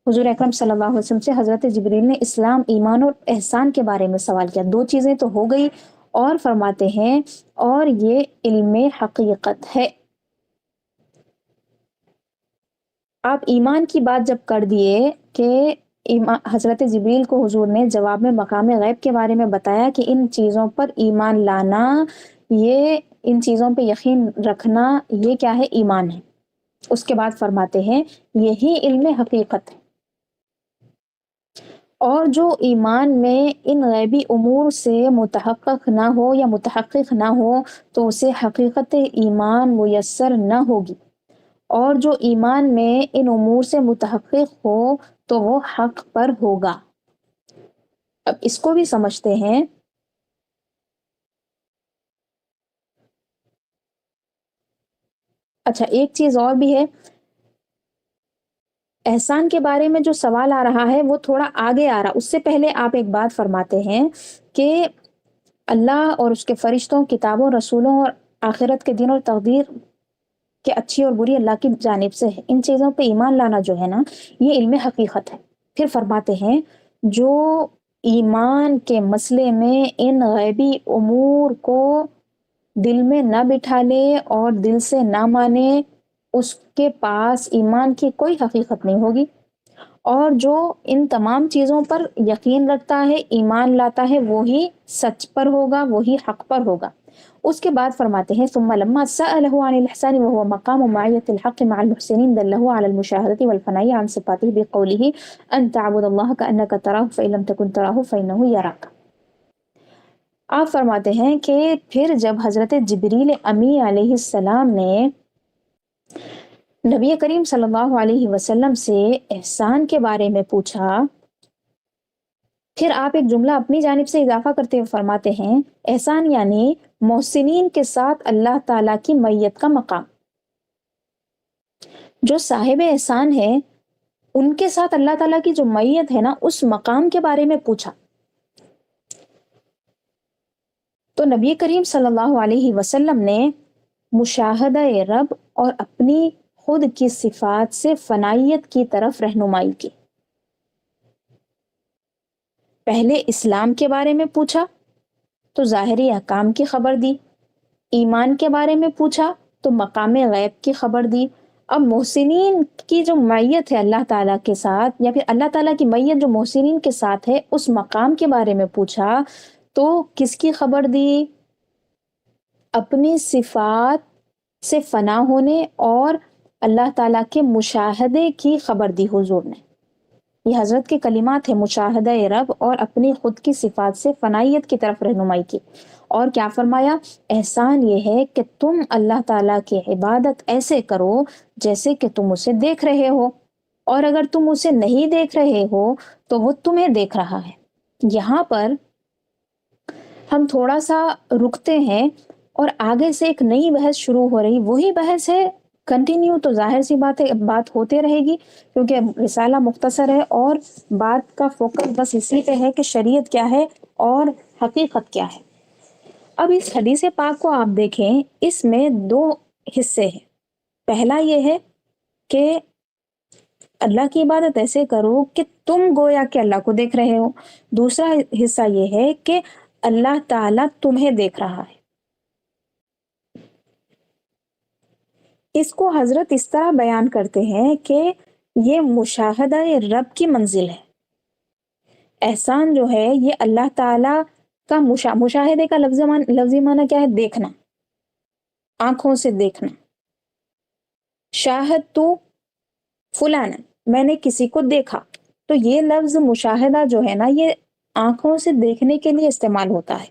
حضور اکرم صلی اللہ علیہ وسلم سے حضرت جبریل نے اسلام، ایمان اور احسان کے بارے میں سوال کیا، دو چیزیں تو ہو گئی، اور فرماتے ہیں اور یہ علم حقیقت ہے۔ آپ ایمان کی بات جب کر دیے کہ حضرت جبریل کو حضور نے جواب میں مقام غیب کے بارے میں بتایا کہ ان چیزوں پر ایمان لانا، یہ ان چیزوں پہ یقین رکھنا، یہ کیا ہے؟ ایمان ہے۔ اس کے بعد فرماتے ہیں یہی علم حقیقت ہے، اور جو ایمان میں ان غیبی امور سے متحقق نہ ہو یا متحقق نہ ہو تو اسے حقیقت ایمان میسر نہ ہوگی، اور جو ایمان میں ان امور سے متحقق ہو تو وہ حق پر ہوگا۔ اب اس کو بھی سمجھتے ہیں۔ اچھا، ایک چیز اور بھی ہے، احسان کے بارے میں جو سوال آ رہا ہے وہ تھوڑا آگے آ رہا، اس سے پہلے آپ ایک بات فرماتے ہیں کہ اللہ اور اس کے فرشتوں، کتابوں، رسولوں اور آخرت کے دن اور تقدیر کہ اچھی اور بری اللہ کی جانب سے ہے، ان چیزوں پہ ایمان لانا جو ہے نا، یہ علم حقیقت ہے۔ پھر فرماتے ہیں جو ایمان کے مسئلے میں ان غیبی امور کو دل میں نہ بٹھا لے اور دل سے نہ مانے، اس کے پاس ایمان کی کوئی حقیقت نہیں ہوگی، اور جو ان تمام چیزوں پر یقین رکھتا ہے، ایمان لاتا ہے، وہی سچ پر ہوگا، وہی حق پر ہوگا۔ اس کے بعد فرماتے ہیں ثم لما سأله عن الإحسان وهو مقام معية الحق مع المحسنين دله على المشاهدة والفناء عن صفاته بقوله أن تعبد الله كأنك تراه فإن لم تكن تراه فإنه يراك۔ آپ فرماتے ہیں کہ پھر جب حضرت جبریل امی علیہ السلام نے نبی کریم صلی اللہ علیہ وسلم سے احسان کے بارے میں پوچھا، پھر آپ ایک جملہ اپنی جانب سے اضافہ کرتے ہوئے فرماتے ہیں احسان یعنی محسنین کے ساتھ اللہ تعالیٰ کی معیت کا مقام۔ جو صاحب احسان ہے ان کے ساتھ اللہ تعالیٰ کی جو معیت ہے نا، اس مقام کے بارے میں پوچھا۔ تو نبی کریم صلی اللہ علیہ وسلم نے مشاہدہ رب اور اپنی خود کی صفات سے فنائیت کی طرف رہنمائی کی۔ پہلے اسلام کے بارے میں پوچھا تو ظاہری احکام کی خبر دی، ایمان کے بارے میں پوچھا تو مقام غیب کی خبر دی۔ اب محسنین کی جو معیت ہے اللہ تعالیٰ کے ساتھ، یا پھر اللہ تعالیٰ کی معیت جو محسنین کے ساتھ ہے، اس مقام کے بارے میں پوچھا تو کس کی خبر دی؟ اپنی صفات سے فنا ہونے اور اللہ تعالیٰ کے مشاہدے کی خبر دی حضور نے۔ یہ حضرت کے کلمات ہیں، مشاہدہ رب اور اپنی خود کی صفات سے فنائیت کی طرف رہنمائی کی۔ اور کیا فرمایا؟ احسان یہ ہے کہ تم اللہ تعالیٰ کی عبادت ایسے کرو جیسے کہ تم اسے دیکھ رہے ہو، اور اگر تم اسے نہیں دیکھ رہے ہو تو وہ تمہیں دیکھ رہا ہے۔ یہاں پر ہم تھوڑا سا رکتے ہیں اور آگے سے ایک نئی بحث شروع ہو رہی، وہی بحث ہے کنٹینیو، تو ظاہر سی بات ہے بات ہوتے رہے گی، کیونکہ رسالہ مختصر ہے اور بات کا فوکس بس اسی پہ ہے کہ شریعت کیا ہے اور حقیقت کیا ہے۔ اب اس حدیث پاک کو آپ دیکھیں، اس میں دو حصے ہیں۔ پہلا یہ ہے کہ اللہ کی عبادت ایسے کرو کہ تم گویا کہ اللہ کو دیکھ رہے ہو۔ دوسرا حصہ یہ ہے کہ اللہ تعالیٰ تمہیں دیکھ رہا ہے۔ اس کو حضرت اس طرح بیان کرتے ہیں کہ یہ مشاہدہ رب کی منزل ہے۔ احسان جو ہے یہ اللہ تعالیٰ کا مشاہدے کا لفظی معنی کیا ہے؟ دیکھنا، آنکھوں سے دیکھنا. شاہد تو فلانا، میں نے کسی کو دیکھا. تو یہ لفظ مشاہدہ جو ہے نا یہ آنکھوں سے دیکھنے کے لیے استعمال ہوتا ہے.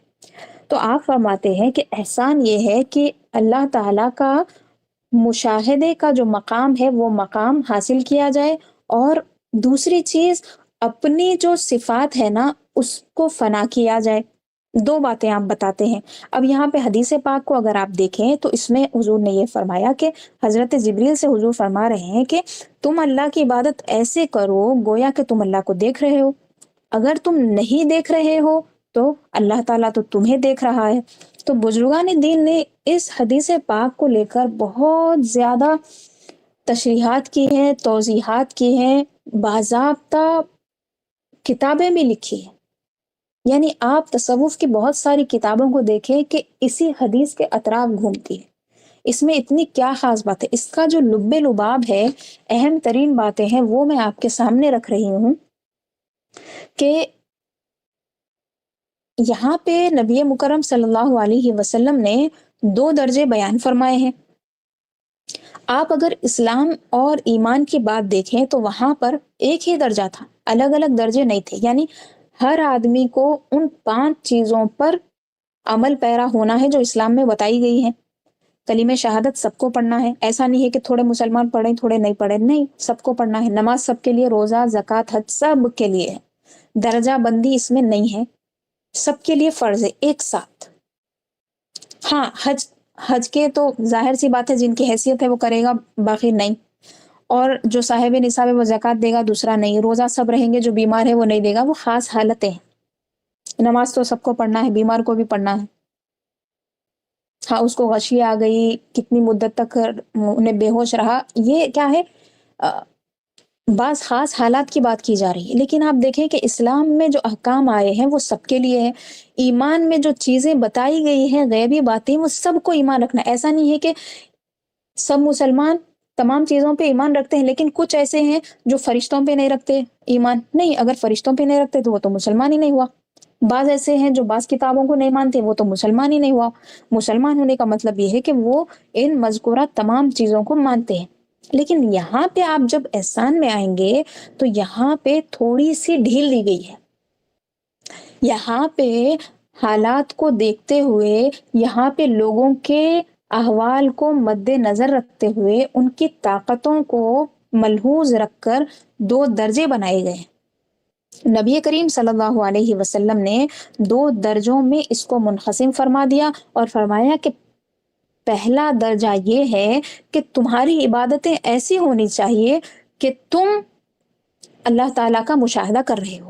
تو آپ فرماتے ہیں کہ احسان یہ ہے کہ اللہ تعالیٰ کا مشاہدے کا جو مقام ہے وہ مقام حاصل کیا جائے، اور دوسری چیز اپنی جو صفات ہے نا اس کو فنا کیا جائے. دو باتیں آپ بتاتے ہیں. اب یہاں پہ حدیث پاک کو اگر آپ دیکھیں تو اس میں حضور نے یہ فرمایا کہ حضرت جبریل سے حضور فرما رہے ہیں کہ تم اللہ کی عبادت ایسے کرو گویا کہ تم اللہ کو دیکھ رہے ہو. اگر تم نہیں دیکھ رہے ہو تو اللہ تعالیٰ تو تمہیں دیکھ رہا ہے. تو بزرگان دین نے اس حدیث پاک کو لے کر بہت زیادہ تشریحات کی ہیں، توضیحات کی ہیں، باضابطہ کتابیں بھی لکھی ہیں. یعنی آپ تصوف کی بہت ساری کتابوں کو دیکھیں کہ اسی حدیث کے اطراف گھومتی ہے. اس میں اتنی کیا خاص بات ہے؟ اس کا جو لب لباب ہے، اہم ترین باتیں ہیں وہ میں آپ کے سامنے رکھ رہی ہوں کہ یہاں پہ نبی مکرم صلی اللہ علیہ وسلم نے 2 درجے بیان فرمائے ہیں. آپ اگر اسلام اور ایمان کی بات دیکھیں تو وہاں پر ایک ہی درجہ تھا، الگ الگ درجے نہیں تھے. یعنی ہر آدمی کو ان 5 چیزوں پر عمل پیرا ہونا ہے جو اسلام میں بتائی گئی ہیں. کلمہ شہادت سب کو پڑھنا ہے، ایسا نہیں ہے کہ تھوڑے مسلمان پڑھیں تھوڑے نہیں پڑھیں، نہیں، سب کو پڑھنا ہے. نماز سب کے لیے، روزہ، زکوٰۃ، حج سب کے لیے ہے. درجہ بندی اس میں نہیں ہے، سب کے لیے فرض ہے ایک ساتھ. ہاں حج کے تو ظاہر سی بات ہے جن کی حیثیت ہے وہ کرے گا، باقی نہیں. اور جو صاحب نصاب ہے وہ زکوٰۃ دے گا، دوسرا نہیں. روزہ سب رہیں گے، جو بیمار ہے وہ نہیں دے گا، وہ خاص حالتیں ہیں. نماز تو سب کو پڑھنا ہے، بیمار کو بھی پڑھنا ہے. ہاں اس کو غشی آ گئی، کتنی مدت تک انہیں بے ہوش رہا، یہ کیا ہے؟ بعض خاص حالات کی بات کی جا رہی ہے. لیکن آپ دیکھیں کہ اسلام میں جو احکام آئے ہیں وہ سب کے لیے ہے. ایمان میں جو چیزیں بتائی گئی ہیں غیبی باتیں، وہ سب کو ایمان رکھنا. ایسا نہیں ہے کہ سب مسلمان تمام چیزوں پہ ایمان رکھتے ہیں لیکن کچھ ایسے ہیں جو فرشتوں پہ نہیں رکھتے ایمان. نہیں، اگر فرشتوں پہ نہیں رکھتے تو وہ تو مسلمان ہی نہیں ہوا. بعض ایسے ہیں جو بعض کتابوں کو نہیں مانتے، وہ تو مسلمان ہی نہیں ہوا. مسلمان ہونے کا مطلب یہ ہے کہ وہ ان مذکورہ تمام چیزوں کو مانتے ہیں. لیکن یہاں پہ آپ جب احسان میں آئیں گے تو یہاں پہ تھوڑی سی ڈھیل دی گئی ہے. یہاں پہ حالات کو دیکھتے ہوئے، یہاں پہ لوگوں کے احوال کو مد نظر رکھتے ہوئے، ان کی طاقتوں کو ملحوظ رکھ کر 2 درجے بنائے گئے. نبی کریم صلی اللہ علیہ وسلم نے 2 درجوں میں اس کو منقسم فرما دیا اور فرمایا کہ پہلا درجہ یہ ہے کہ تمہاری عبادتیں ایسی ہونی چاہیے کہ تم اللہ تعالیٰ کا مشاہدہ کر رہے ہو.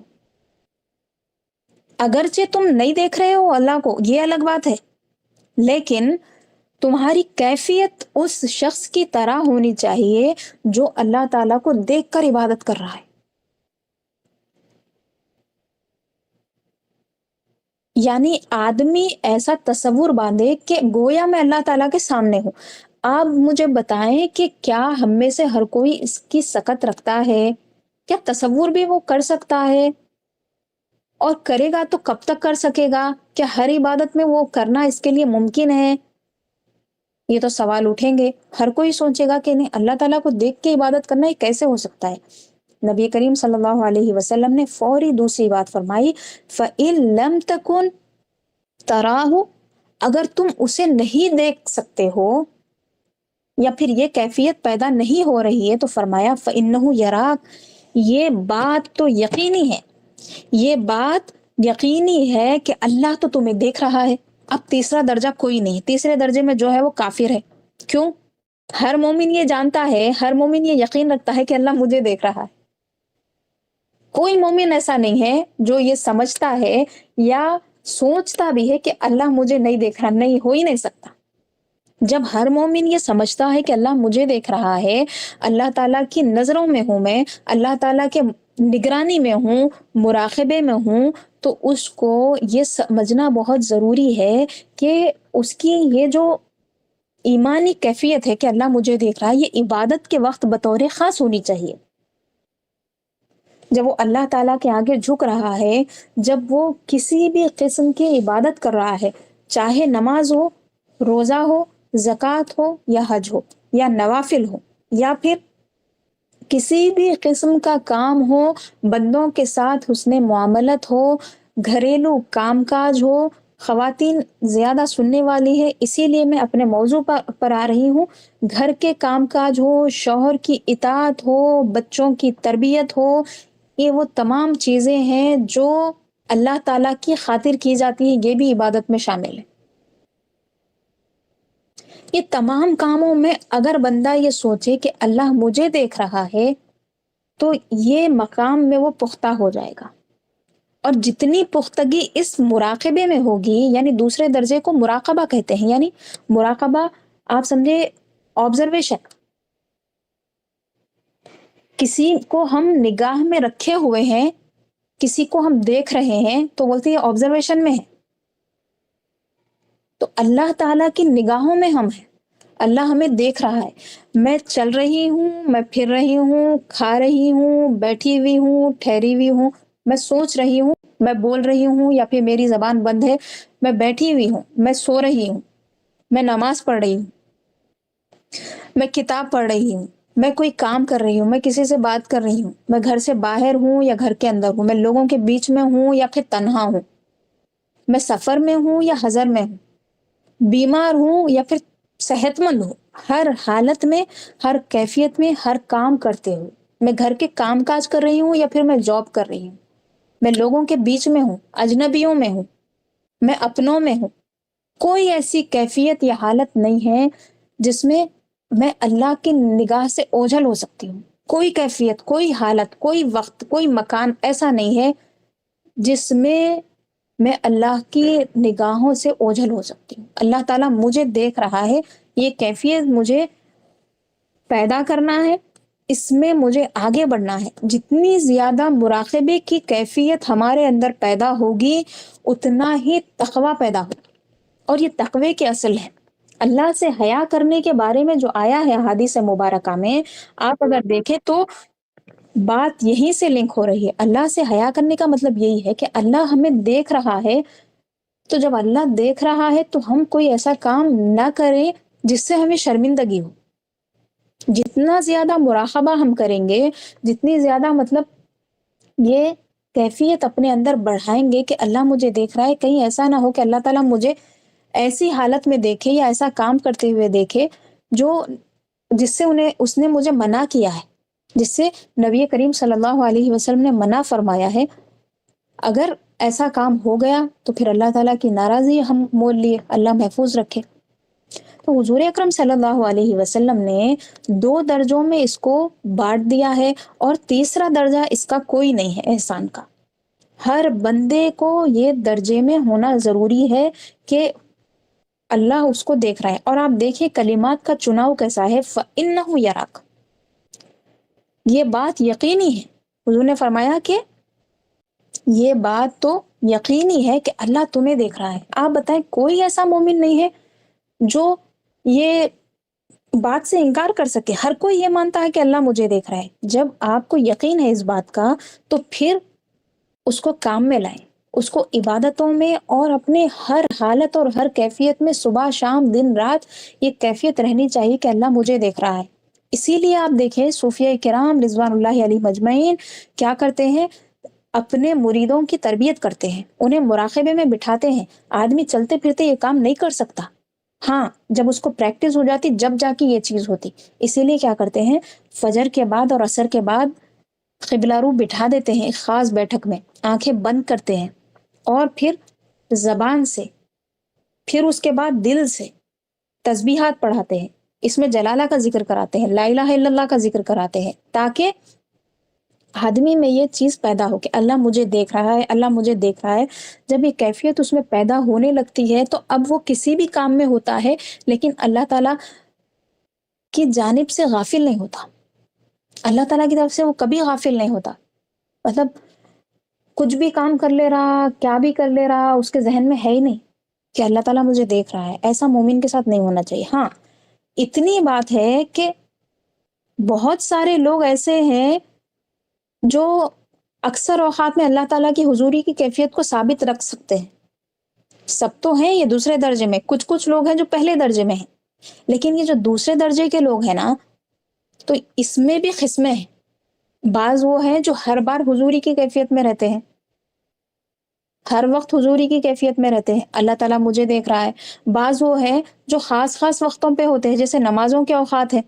اگرچہ تم نہیں دیکھ رہے ہو اللہ کو، یہ الگ بات ہے، لیکن تمہاری کیفیت اس شخص کی طرح ہونی چاہیے جو اللہ تعالیٰ کو دیکھ کر عبادت کر رہا ہے. یعنی آدمی ایسا تصور باندھے کہ گویا میں اللہ تعالیٰ کے سامنے ہوں. آپ مجھے بتائیں کہ کیا ہم میں سے ہر کوئی اس کی سکت رکھتا ہے؟ کیا تصور بھی وہ کر سکتا ہے؟ اور کرے گا تو کب تک کر سکے گا؟ کیا ہر عبادت میں وہ کرنا اس کے لیے ممکن ہے؟ یہ تو سوال اٹھیں گے. ہر کوئی سوچے گا کہ نہیں، اللہ تعالیٰ کو دیکھ کے عبادت کرنا یہ کیسے ہو سکتا ہے؟ نبی کریم صلی اللہ علیہ وسلم نے فوری دوسری بات فرمائی، فَإِن لَمْ تَكُنْ تَرَاهُ، اگر تم اسے نہیں دیکھ سکتے ہو یا پھر یہ کیفیت پیدا نہیں ہو رہی ہے تو فرمایا فَإِنَّهُ يَرَاكَ. یہ بات تو یقینی ہے، یہ بات یقینی ہے کہ اللہ تو تمہیں دیکھ رہا ہے. اب تیسرا درجہ کوئی نہیں. تیسرے درجے میں جو ہے وہ کافر ہے. کیوں؟ ہر مومن یہ جانتا ہے، ہر مومن یہ یقین رکھتا ہے کہ اللہ مجھے دیکھ رہا ہے. کوئی مومن ایسا نہیں ہے جو یہ سمجھتا ہے یا سوچتا بھی ہے کہ اللہ مجھے نہیں دیکھ رہا. نہیں، ہو ہی نہیں سکتا. جب ہر مومن یہ سمجھتا ہے کہ اللہ مجھے دیکھ رہا ہے، اللہ تعالیٰ کی نظروں میں ہوں، میں اللہ تعالیٰ کے نگرانی میں ہوں، مراقبے میں ہوں، تو اس کو یہ سمجھنا بہت ضروری ہے کہ اس کی یہ جو ایمانی کیفیت ہے کہ اللہ مجھے دیکھ رہا ہے، یہ عبادت کے وقت بطور خاص ہونی چاہیے. جب وہ اللہ تعالیٰ کے آگے جھک رہا ہے، جب وہ کسی بھی قسم کی عبادت کر رہا ہے، چاہے نماز ہو، روزہ ہو، زکوٰۃ ہو یا حج ہو یا نوافل ہو، یا پھر کسی بھی قسم کا کام ہو، بندوں کے ساتھ حسن معاملت ہو، گھریلو کام کاج ہو۔ خواتین زیادہ سننے والی ہے، اسی لیے میں اپنے موضوع پر آ رہی ہوں۔ گھر کے کام کاج ہو، شوہر کی اطاعت ہو، بچوں کی تربیت ہو، یہ وہ تمام چیزیں ہیں جو اللہ تعالیٰ کی خاطر کی جاتی ہیں، یہ بھی عبادت میں شامل ہے۔ یہ تمام کاموں میں اگر بندہ یہ سوچے کہ اللہ مجھے دیکھ رہا ہے، تو یہ مقام میں وہ پختہ ہو جائے گا۔ اور جتنی پختگی اس مراقبے میں ہوگی، یعنی دوسرے درجے کو مراقبہ کہتے ہیں، یعنی مراقبہ آپ سمجھے آبزرویشن، کسی کو ہم نگاہ میں رکھے ہوئے ہیں، کسی کو ہم دیکھ رہے ہیں تو بولتے ہیں آبزرویشن میں ہے۔ تو اللہ تعالیٰ کی نگاہوں میں ہم ہیں، اللہ ہمیں دیکھ رہا ہے۔ میں چل رہی ہوں، میں پھر رہی ہوں، کھا رہی ہوں، بیٹھی ہوئی ہوں، ٹھہری ہوئی ہوں، میں سوچ رہی ہوں، میں بول رہی ہوں یا پھر میری زبان بند ہے، میں بیٹھی ہوئی ہوں، میں سو رہی ہوں، میں نماز پڑھ رہی ہوں، میں کتاب پڑھ رہی ہوں، میں کوئی کام کر رہی ہوں، میں کسی سے بات کر رہی ہوں، میں گھر سے باہر ہوں یا گھر کے اندر ہوں، میں لوگوں کے بیچ میں ہوں یا پھر تنہا ہوں، میں سفر میں ہوں یا حضر میں ہوں، بیمار ہوں یا پھر صحت مند ہوں، ہر حالت میں، ہر کیفیت میں، ہر کام کرتے ہوئے، میں گھر کے کام کاج کر رہی ہوں یا پھر میں جاب کر رہی ہوں، میں لوگوں کے بیچ میں ہوں، اجنبیوں میں ہوں، میں اپنوں میں ہوں، کوئی ایسی کیفیت یا حالت نہیں ہے جس میں میں اللہ کی نگاہ سے اوجھل ہو سکتی ہوں۔ کوئی کیفیت، کوئی حالت، کوئی وقت، کوئی مکان ایسا نہیں ہے جس میں اللہ کی نگاہوں سے اوجھل ہو سکتی ہوں۔ اللہ تعالیٰ مجھے دیکھ رہا ہے، یہ کیفیت مجھے پیدا کرنا ہے، اس میں مجھے آگے بڑھنا ہے۔ جتنی زیادہ مراقبے کی کیفیت ہمارے اندر پیدا ہوگی، اتنا ہی تقویٰ پیدا ہوگا، اور یہ تقوی کی اصل ہے۔ اللہ سے حیا کرنے کے بارے میں جو آیا ہے حدیث مبارکہ میں، آپ اگر دیکھیں تو بات یہیں سے لنک ہو رہی ہے۔ اللہ سے حیا کرنے کا مطلب یہی ہے کہ اللہ ہمیں دیکھ رہا ہے، تو جب اللہ دیکھ رہا ہے تو ہم کوئی ایسا کام نہ کریں جس سے ہمیں شرمندگی ہو۔ جتنا زیادہ مراقبہ ہم کریں گے، جتنی زیادہ مطلب یہ کیفیت اپنے اندر بڑھائیں گے کہ اللہ مجھے دیکھ رہا ہے، کہیں ایسا نہ ہو کہ اللہ تعالیٰ مجھے ایسی حالت میں دیکھے یا ایسا کام کرتے ہوئے دیکھے جس سے اس نے مجھے منع کیا ہے، جس سے نبی کریم صلی اللہ علیہ وسلم نے منع فرمایا ہے۔ اگر ایسا کام ہو گیا تو پھر اللہ تعالیٰ کی ناراضی ہم مول لیے، اللہ محفوظ رکھے۔ تو حضور اکرم صلی اللہ علیہ وسلم نے 2 درجوں میں اس کو بانٹ دیا ہے، اور تیسرا درجہ اس کا کوئی نہیں ہے احسان کا۔ ہر بندے کو یہ درجے میں ہونا ضروری ہے کہ اللہ اس کو دیکھ رہا ہے۔ اور آپ دیکھیں کلمات کا چناؤ کیسا ہے، فَإِنَّهُ يَرَاكَ، یہ بات یقینی ہے۔ حضور نے فرمایا کہ یہ بات تو یقینی ہے کہ اللہ تمہیں دیکھ رہا ہے۔ آپ بتائیں کوئی ایسا مومن نہیں ہے جو یہ بات سے انکار کر سکے؟ ہر کوئی یہ مانتا ہے کہ اللہ مجھے دیکھ رہا ہے۔ جب آپ کو یقین ہے اس بات کا تو پھر اس کو کام میں لائیں، اس کو عبادتوں میں اور اپنے ہر حالت اور ہر کیفیت میں، صبح شام دن رات، یہ کیفیت رہنی چاہیے کہ اللہ مجھے دیکھ رہا ہے۔ اسی لیے آپ دیکھیں صوفیاء کرام رضوان اللہ علیہ مجمعین کیا کرتے ہیں، اپنے مریدوں کی تربیت کرتے ہیں، انہیں مراقبے میں بٹھاتے ہیں۔ آدمی چلتے پھرتے یہ کام نہیں کر سکتا، ہاں جب اس کو پریکٹس ہو جاتی جب جا کے یہ چیز ہوتی۔ اسی لیے کیا کرتے ہیں، فجر کے بعد اور عصر کے بعد قبلہ رو بٹھا دیتے ہیں ایک خاص بیٹھک میں، آنکھیں بند کرتے ہیں، اور پھر زبان سے، پھر اس کے بعد دل سے تسبیحات پڑھاتے ہیں، اس میں جلالہ کا ذکر کراتے ہیں، لا الہ الا اللہ کا ذکر کراتے ہیں، تاکہ آدمی میں یہ چیز پیدا ہو کہ اللہ مجھے دیکھ رہا ہے، اللہ مجھے دیکھ رہا ہے۔ جب یہ کیفیت اس میں پیدا ہونے لگتی ہے تو اب وہ کسی بھی کام میں ہوتا ہے لیکن اللہ تعالیٰ کی جانب سے غافل نہیں ہوتا، اللہ تعالیٰ کی طرف سے وہ کبھی غافل نہیں ہوتا۔ مطلب کچھ بھی کام کر لے رہا، کیا بھی کر لے رہا، اس کے ذہن میں ہے ہی نہیں کہ اللہ تعالیٰ مجھے دیکھ رہا ہے۔ ایسا مومن کے ساتھ نہیں ہونا چاہیے۔ ہاں اتنی بات ہے کہ بہت سارے لوگ ایسے ہیں جو اکثر اوقات میں اللہ تعالیٰ کی حضوری کی کیفیت کو ثابت رکھ سکتے ہیں. سب تو ہیں یہ دوسرے درجے میں، کچھ لوگ ہیں جو پہلے درجے میں ہیں، لیکن یہ جو دوسرے درجے کے لوگ ہیں نا، تو اس میں بھی قسمیں ہیں. بعض وہ ہیں جو ہر بار حضوری کی کیفیت میں رہتے ہیں، ہر وقت حضوری کی کیفیت میں رہتے ہیں، اللہ تعالیٰ مجھے دیکھ رہا ہے. بعض وہ ہیں جو خاص وقتوں پہ ہوتے ہیں، جیسے نمازوں کے اوقات ہیں،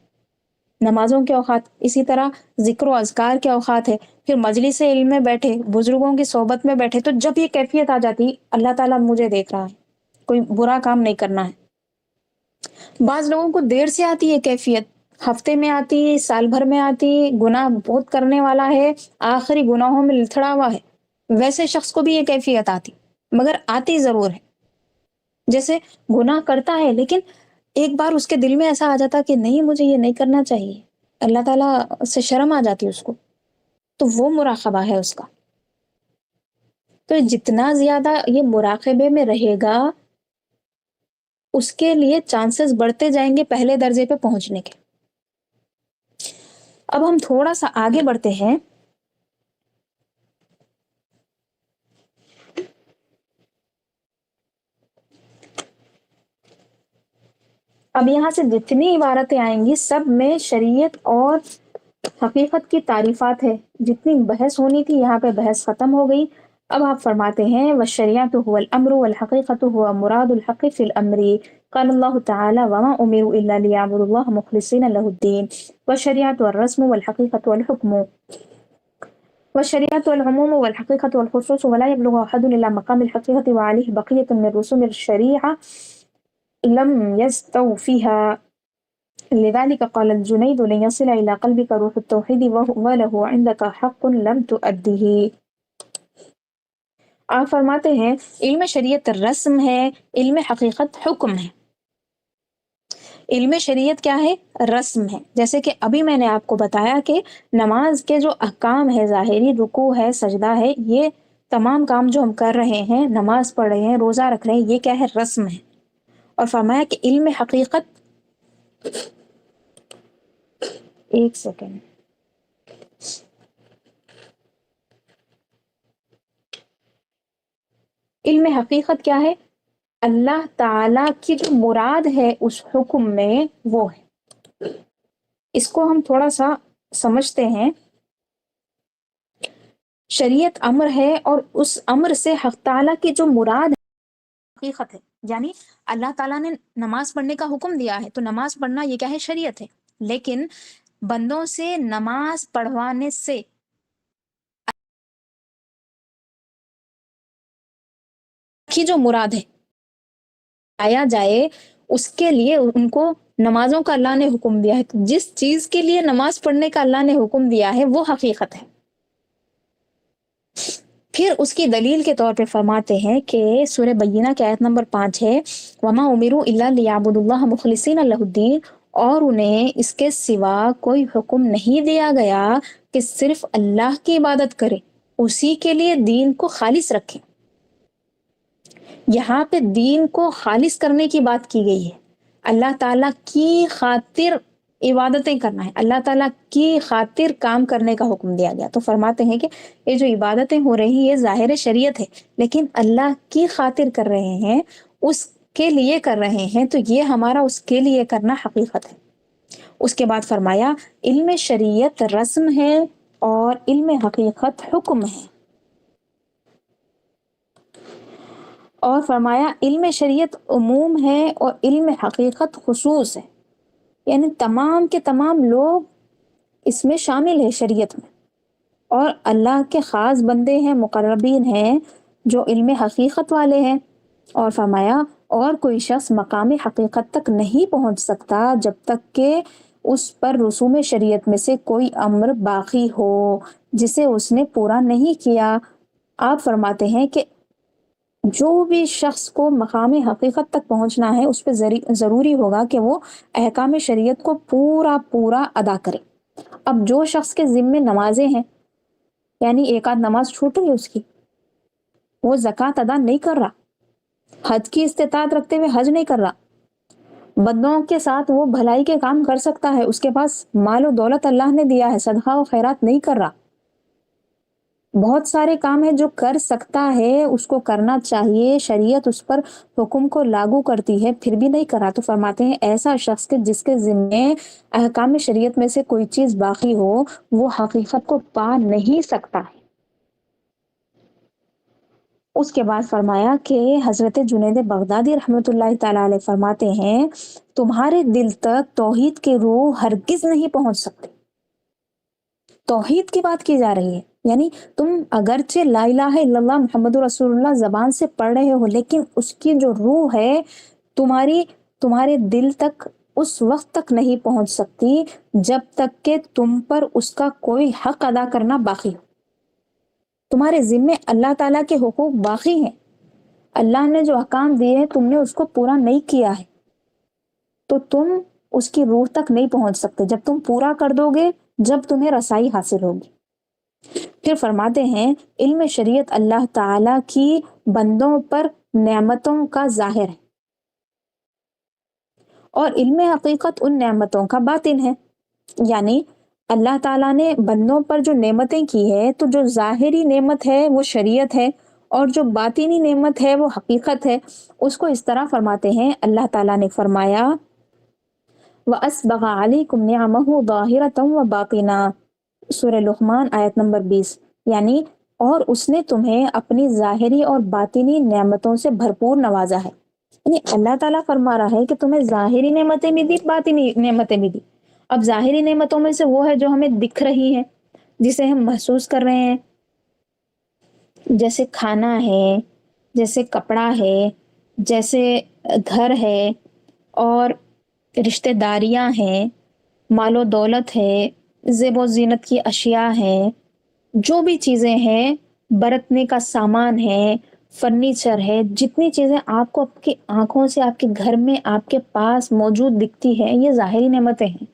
نمازوں کے اوقات، اسی طرح ذکر و اذکار کے اوقات ہے، پھر مجلس علم میں بیٹھے، بزرگوں کی صحبت میں بیٹھے، تو جب یہ کیفیت آ جاتی، اللہ تعالیٰ مجھے دیکھ رہا ہے، کوئی برا کام نہیں کرنا ہے. بعض لوگوں کو دیر سے آتی ہے کیفیت، ہفتے میں آتی، سال بھر میں آتی، گناہ بہت کرنے والا ہے، آخری گناہوں میں لتھڑا ہوا ہے، ویسے شخص کو بھی یہ کیفیت آتی، مگر آتی ضرور ہے. جیسے گناہ کرتا ہے لیکن ایک بار اس کے دل میں ایسا آ جاتا کہ نہیں، مجھے یہ نہیں کرنا چاہیے، اللہ تعالیٰ سے شرم آ جاتی اس کو، تو وہ مراقبہ ہے اس کا. تو جتنا زیادہ یہ مراقبے میں رہے گا، اس کے لیے چانسز بڑھتے جائیں گے پہلے درجے پہ پہنچنے کے. اب ہم تھوڑا سا آگے بڑھتے ہیں. اب یہاں سے جتنی عبارتیں آئیں گی سب میں شریعت اور حقیقت کی تعریفات ہے. جتنی بحث ہونی تھی یہاں پہ بحث ختم ہو گئی. اب آپ فرماتے ہیں والشریعۃ هو الامر والحقیقۃ هو مراد الحق فی الامر. قال اللہ تعالی وما امروا الا ليعبدوا الله مخلصین له الدین والشریعۃ والرسم والحقیقۃ والحکم والشریعۃ والعموم والحقیقۃ والخصوص ولا يبلغ احد الا مقام الحقیقۃ وعليه بقیۃ من رسوم الشریعہ لم يستوفها. لذلك قال الجنيد لن يصل إلى قلبك روح التوحيد وله عندك حق لم تؤديه. آپ فرماتے ہیں علم شریعت رسم ہے، علم حقیقت حکم ہے. علم شریعت کیا ہے؟ رسم ہے. جیسے کہ ابھی میں نے آپ کو بتایا کہ نماز کے جو احکام ہے، ظاہری رکوع ہے، سجدہ ہے، یہ تمام کام جو ہم کر رہے ہیں، نماز پڑھ رہے ہیں، روزہ رکھ رہے ہیں، یہ کیا ہے؟ رسم ہے. اور فرمایا کہ علم حقیقت، ایک سیکنڈ، علم حقیقت کیا ہے؟ اللہ تعالی کی جو مراد ہے اس حکم میں وہ ہے. اس کو ہم تھوڑا سا سمجھتے ہیں. شریعت امر ہے اور اس امر سے حق تعالیٰ کی جو مراد ہے حقیقت ہے. یعنی اللہ تعالیٰ نے نماز پڑھنے کا حکم دیا ہے، تو نماز پڑھنا یہ کیا ہے؟ شریعت ہے. لیکن بندوں سے نماز پڑھوانے سے کی جو مراد ہے آیا جائے، اس کے لیے ان کو نمازوں کا اللہ نے حکم دیا ہے. تو جس چیز کے لیے نماز پڑھنے کا اللہ نے حکم دیا ہے وہ حقیقت ہے. پھر اس کی دلیل کے طور پہ فرماتے ہیں کہ سورہ بینہ کی آیت نمبر 5 ہے وَمَا أُمِرُوا إِلَّا لِيَعْبُدُوا اللَّهَ مُخْلِصِينَ لَهُ الدِّينَ. اور انہیں اس کے سوا کوئی حکم نہیں دیا گیا کہ صرف اللہ کی عبادت کرے، اسی کے لیے دین کو خالص رکھیں. یہاں پہ دین کو خالص کرنے کی بات کی گئی ہے. اللہ تعالیٰ کی خاطر عبادتیں کرنا ہے، اللہ تعالیٰ کی خاطر کام کرنے کا حکم دیا گیا. تو فرماتے ہیں کہ یہ جو عبادتیں ہو رہی یہ ظاہر شریعت ہے، لیکن اللہ کی خاطر کر رہے ہیں، اس کے لیے کر رہے ہیں، تو یہ ہمارا اس کے لیے کرنا حقیقت ہے. اس کے بعد فرمایا علم شریعت رسم ہے اور علم حقیقت حکم ہے. اور فرمایا علم شریعت عموم ہے اور علم حقیقت خصوص ہے. یعنی تمام کے تمام لوگ اس میں شامل ہے شریعت میں، اور اللہ کے خاص بندے ہیں، مقربین ہیں جو علم حقیقت والے ہیں. اور فرمایا اور کوئی شخص مقام حقیقت تک نہیں پہنچ سکتا جب تک کہ اس پر رسوم شریعت میں سے کوئی امر باقی ہو جسے اس نے پورا نہیں کیا. آپ فرماتے ہیں کہ جو بھی شخص کو مقام حقیقت تک پہنچنا ہے اس پہ ضروری ہوگا کہ وہ احکام شریعت کو پورا ادا کرے. اب جو شخص کے ذمے نمازیں ہیں، یعنی ایک آدھ نماز چھوٹ گئی اس کی، وہ زکوٰۃ ادا نہیں کر رہا، حج کی استطاعت رکھتے ہوئے حج نہیں کر رہا، بندوں کے ساتھ وہ بھلائی کے کام کر سکتا ہے، اس کے پاس مال و دولت اللہ نے دیا ہے، صدقہ و خیرات نہیں کر رہا، بہت سارے کام ہیں جو کر سکتا ہے، اس کو کرنا چاہیے، شریعت اس پر حکم کو لاگو کرتی ہے، پھر بھی نہیں کرا، تو فرماتے ہیں ایسا شخص کے جس کے ذمے احکام شریعت میں سے کوئی چیز باقی ہو، وہ حقیقت کو پا نہیں سکتا ہے۔ اس کے بعد فرمایا کہ حضرت جنید بغدادی رحمۃ اللہ تعالی علیہ فرماتے ہیں تمہارے دل تک توحید کی روح ہرگز نہیں پہنچ سکتی۔ توحید کی بات کی جا رہی ہے، یعنی تم اگرچہ لا الہ الا اللہ محمد رسول اللہ زبان سے پڑھ رہے ہو، لیکن اس کی جو روح ہے تمہارے دل تک اس وقت تک نہیں پہنچ سکتی جب تک کہ تم پر اس کا کوئی حق ادا کرنا باقی ہو۔ تمہارے ذمے اللہ تعالیٰ کے حقوق باقی ہیں، اللہ نے جو احکام دیے ہیں تم نے اس کو پورا نہیں کیا ہے، تو تم اس کی روح تک نہیں پہنچ سکتے جب تم پورا کر دو گے، جب تمہیں رسائی حاصل ہوگی۔ پھر فرماتے ہیں علم شریعت اللہ تعالیٰ کی بندوں پر نعمتوں کا ظاہر ہے، اور علم حقیقت ان نعمتوں کا باطن ہے، یعنی اللہ تعالیٰ نے بندوں پر جو نعمتیں کی ہے تو جو ظاہری نعمت ہے وہ شریعت ہے، اور جو باطنی نعمت ہے وہ حقیقت ہے۔ اس کو اس طرح فرماتے ہیں، اللہ تعالیٰ نے فرمایا وَأَسْبَغَ عَلَيْكُمْ نِعَمَهُ ظَاهِرَةً وَبَاطِنَةً، سورہ لقمان آیت نمبر 20، یعنی اور اس نے تمہیں اپنی ظاہری اور باطنی نعمتوں سے بھرپور نوازا ہے۔ یعنی اللہ تعالیٰ فرما رہا ہے کہ تمہیں ظاہری نعمتیں بھی دی، باطنی نعمتیں بھی دی۔ اب ظاہری نعمتوں میں سے وہ ہے جو ہمیں دکھ رہی ہے، جسے ہم محسوس کر رہے ہیں، جیسے کھانا ہے، جیسے کپڑا ہے، جیسے گھر ہے، اور رشتہ داریاں ہیں، مال و دولت ہے، زیب و زینت کی اشیاء ہیں، جو بھی چیزیں ہیں، برتنے کا سامان ہے، فرنیچر ہے، جتنی چیزیں آپ کو آپ کی آنکھوں سے آپ کے گھر میں آپ کے پاس موجود دکھتی ہے، یہ ظاہری نعمتیں ہیں۔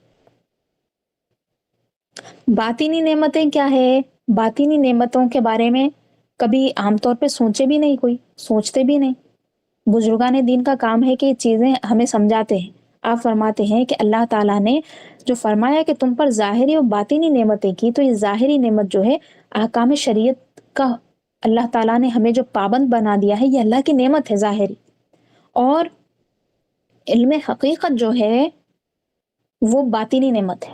باطنی نعمتیں کیا ہے؟ باطنی نعمتوں کے بارے میں کبھی عام طور پہ سوچے بھی نہیں، کوئی سوچتے بھی نہیں۔ بزرگان دین کا کام ہے کہ یہ چیزیں ہمیں سمجھاتے ہیں۔ آپ فرماتے ہیں کہ اللہ تعالیٰ نے جو فرمایا کہ تم پر ظاہری اور باطنی نعمتیں کی، تو یہ ظاہری نعمت جو ہے احکام شریعت کا اللہ تعالیٰ نے ہمیں جو پابند بنا دیا ہے، یہ اللہ کی نعمت ہے ظاہری۔ اور علم حقیقت جو ہے وہ باطنی نعمت ہے۔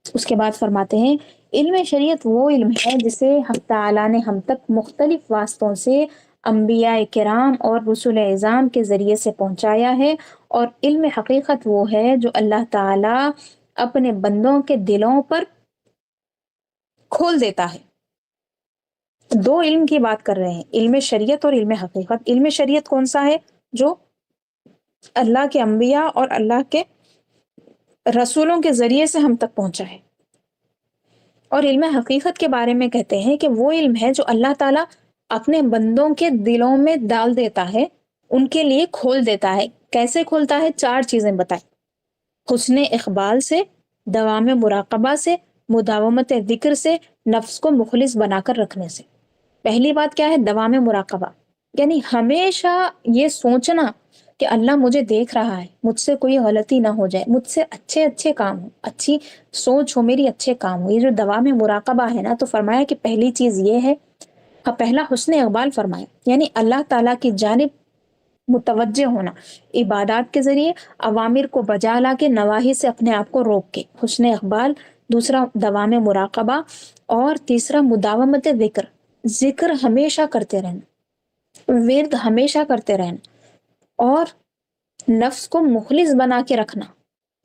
اس کے بعد فرماتے ہیں علم شریعت وہ علم ہے جسے حق تعالیٰ نے ہم تک مختلف واسطوں سے انبیاء کرام اور رسول اعظام کے ذریعے سے پہنچایا ہے، اور علم حقیقت وہ ہے جو اللہ تعالیٰ اپنے بندوں کے دلوں پر کھول دیتا ہے۔ دو علم کی بات کر رہے ہیں، علم شریعت اور علم حقیقت۔ علم شریعت کون سا ہے؟ جو اللہ کے انبیاء اور اللہ کے رسولوں کے ذریعے سے ہم تک پہنچا ہے۔ اور علم حقیقت کے بارے میں کہتے ہیں کہ وہ علم ہے جو اللہ تعالیٰ اپنے بندوں کے دلوں میں ڈال دیتا ہے، ان کے لیے کھول دیتا ہے۔ کیسے کھولتا ہے؟ چار چیزیں بتائیں: حسن اقبال سے، دوام مراقبہ سے، مداومت ذکر سے، نفس کو مخلص بنا کر رکھنے سے۔ پہلی بات کیا ہے؟ دوام مراقبہ، یعنی ہمیشہ یہ سوچنا کہ اللہ مجھے دیکھ رہا ہے، مجھ سے کوئی غلطی نہ ہو جائے، مجھ سے اچھے کام ہو، اچھی سوچ ہو، میری اچھے کام ہو۔ یہ جو دوام مراقبہ ہے نا، تو فرمایا کہ پہلی چیز یہ ہے، پہلا حسن اقبال فرمایا، یعنی اللہ تعالیٰ کی جانب متوجہ ہونا، عبادات کے ذریعے اوامر کو بجا لا کے نواہی سے اپنے آپ کو روک کے، حسن اقبال۔ دوسرا دوام مراقبہ، اور تیسرا مداومت ذکر، ذکر ہمیشہ کرتے رہنا، ورد ہمیشہ کرتے رہنا، اور نفس کو مخلص بنا کے رکھنا،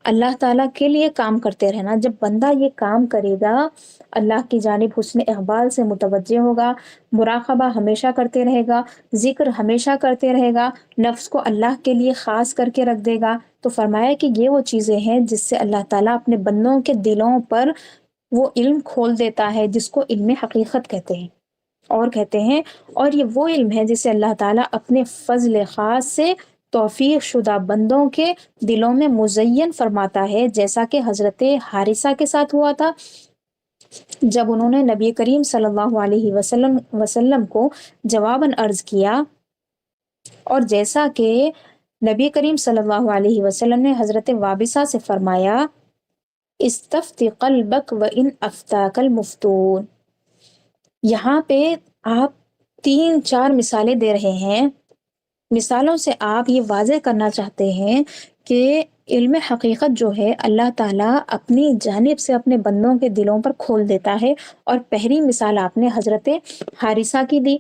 اللہ تعالیٰ کے لیے کام کرتے رہنا۔ جب بندہ یہ کام کرے گا، اللہ کی جانب حسن اقبال سے متوجہ ہوگا، مراقبہ ہمیشہ کرتے رہے گا، ذکر ہمیشہ کرتے رہے گا، نفس کو اللہ کے لیے خاص کر کے رکھ دے گا، تو فرمایا کہ یہ وہ چیزیں ہیں جس سے اللہ تعالیٰ اپنے بندوں کے دلوں پر وہ علم کھول دیتا ہے، جس کو علم حقیقت کہتے ہیں۔ اور کہتے ہیں اور یہ وہ علم ہے جسے اللہ تعالیٰ اپنے فضل خاص سے توفیق شدہ بندوں کے دلوں میں مزین فرماتا ہے، جیسا کہ حضرت حارثہ کے ساتھ ہوا تھا جب انہوں نے نبی کریم صلی اللہ علیہ وسلم کو جواباً عرض کیا، اور جیسا کہ نبی کریم صلی اللہ علیہ وسلم نے حضرت وابصہ سے فرمایا استفتی قلبک وان افتاک المفتون، یہاں پہ آپ 3-4 مثالیں دے رہے ہیں، مثالوں سے آپ یہ واضح کرنا چاہتے ہیں کہ علم حقیقت جو ہے اللہ تعالیٰ اپنی جانب سے اپنے بندوں کے دلوں پر کھول دیتا ہے۔ اور پہلی مثال آپ نے حضرت حارثہ کی دی،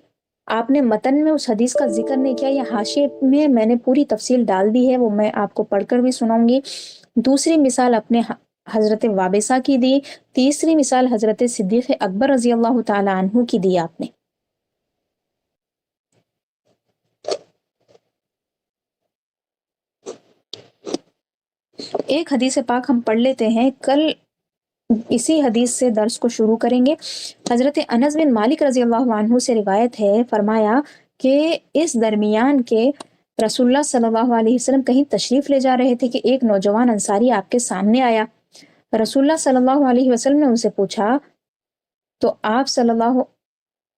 آپ نے متن میں اس حدیث کا ذکر نہیں کیا، یا حاشیے میں نے پوری تفصیل ڈال دی ہے، وہ میں آپ کو پڑھ کر بھی سناؤں گی۔ دوسری مثال اپنے حضرت وابسہ کی دی، تیسری مثال حضرت صدیق اکبر رضی اللہ تعالیٰ عنہ کی دی آپ نے۔ ایک حدیث پاک ہم پڑھ لیتے ہیں، کل اسی حدیث سے درس کو شروع کریں گے۔ حضرت انس بن مالک رضی اللہ عنہ سے روایت ہے، فرمایا کہ اس درمیان کے رسول اللہ صلی اللہ علیہ وسلم کہیں تشریف لے جا رہے تھے کہ ایک نوجوان انصاری آپ کے سامنے آیا۔ رسول اللہ صلی اللہ علیہ وسلم نے ان سے پوچھا تو آپ صلی اللہ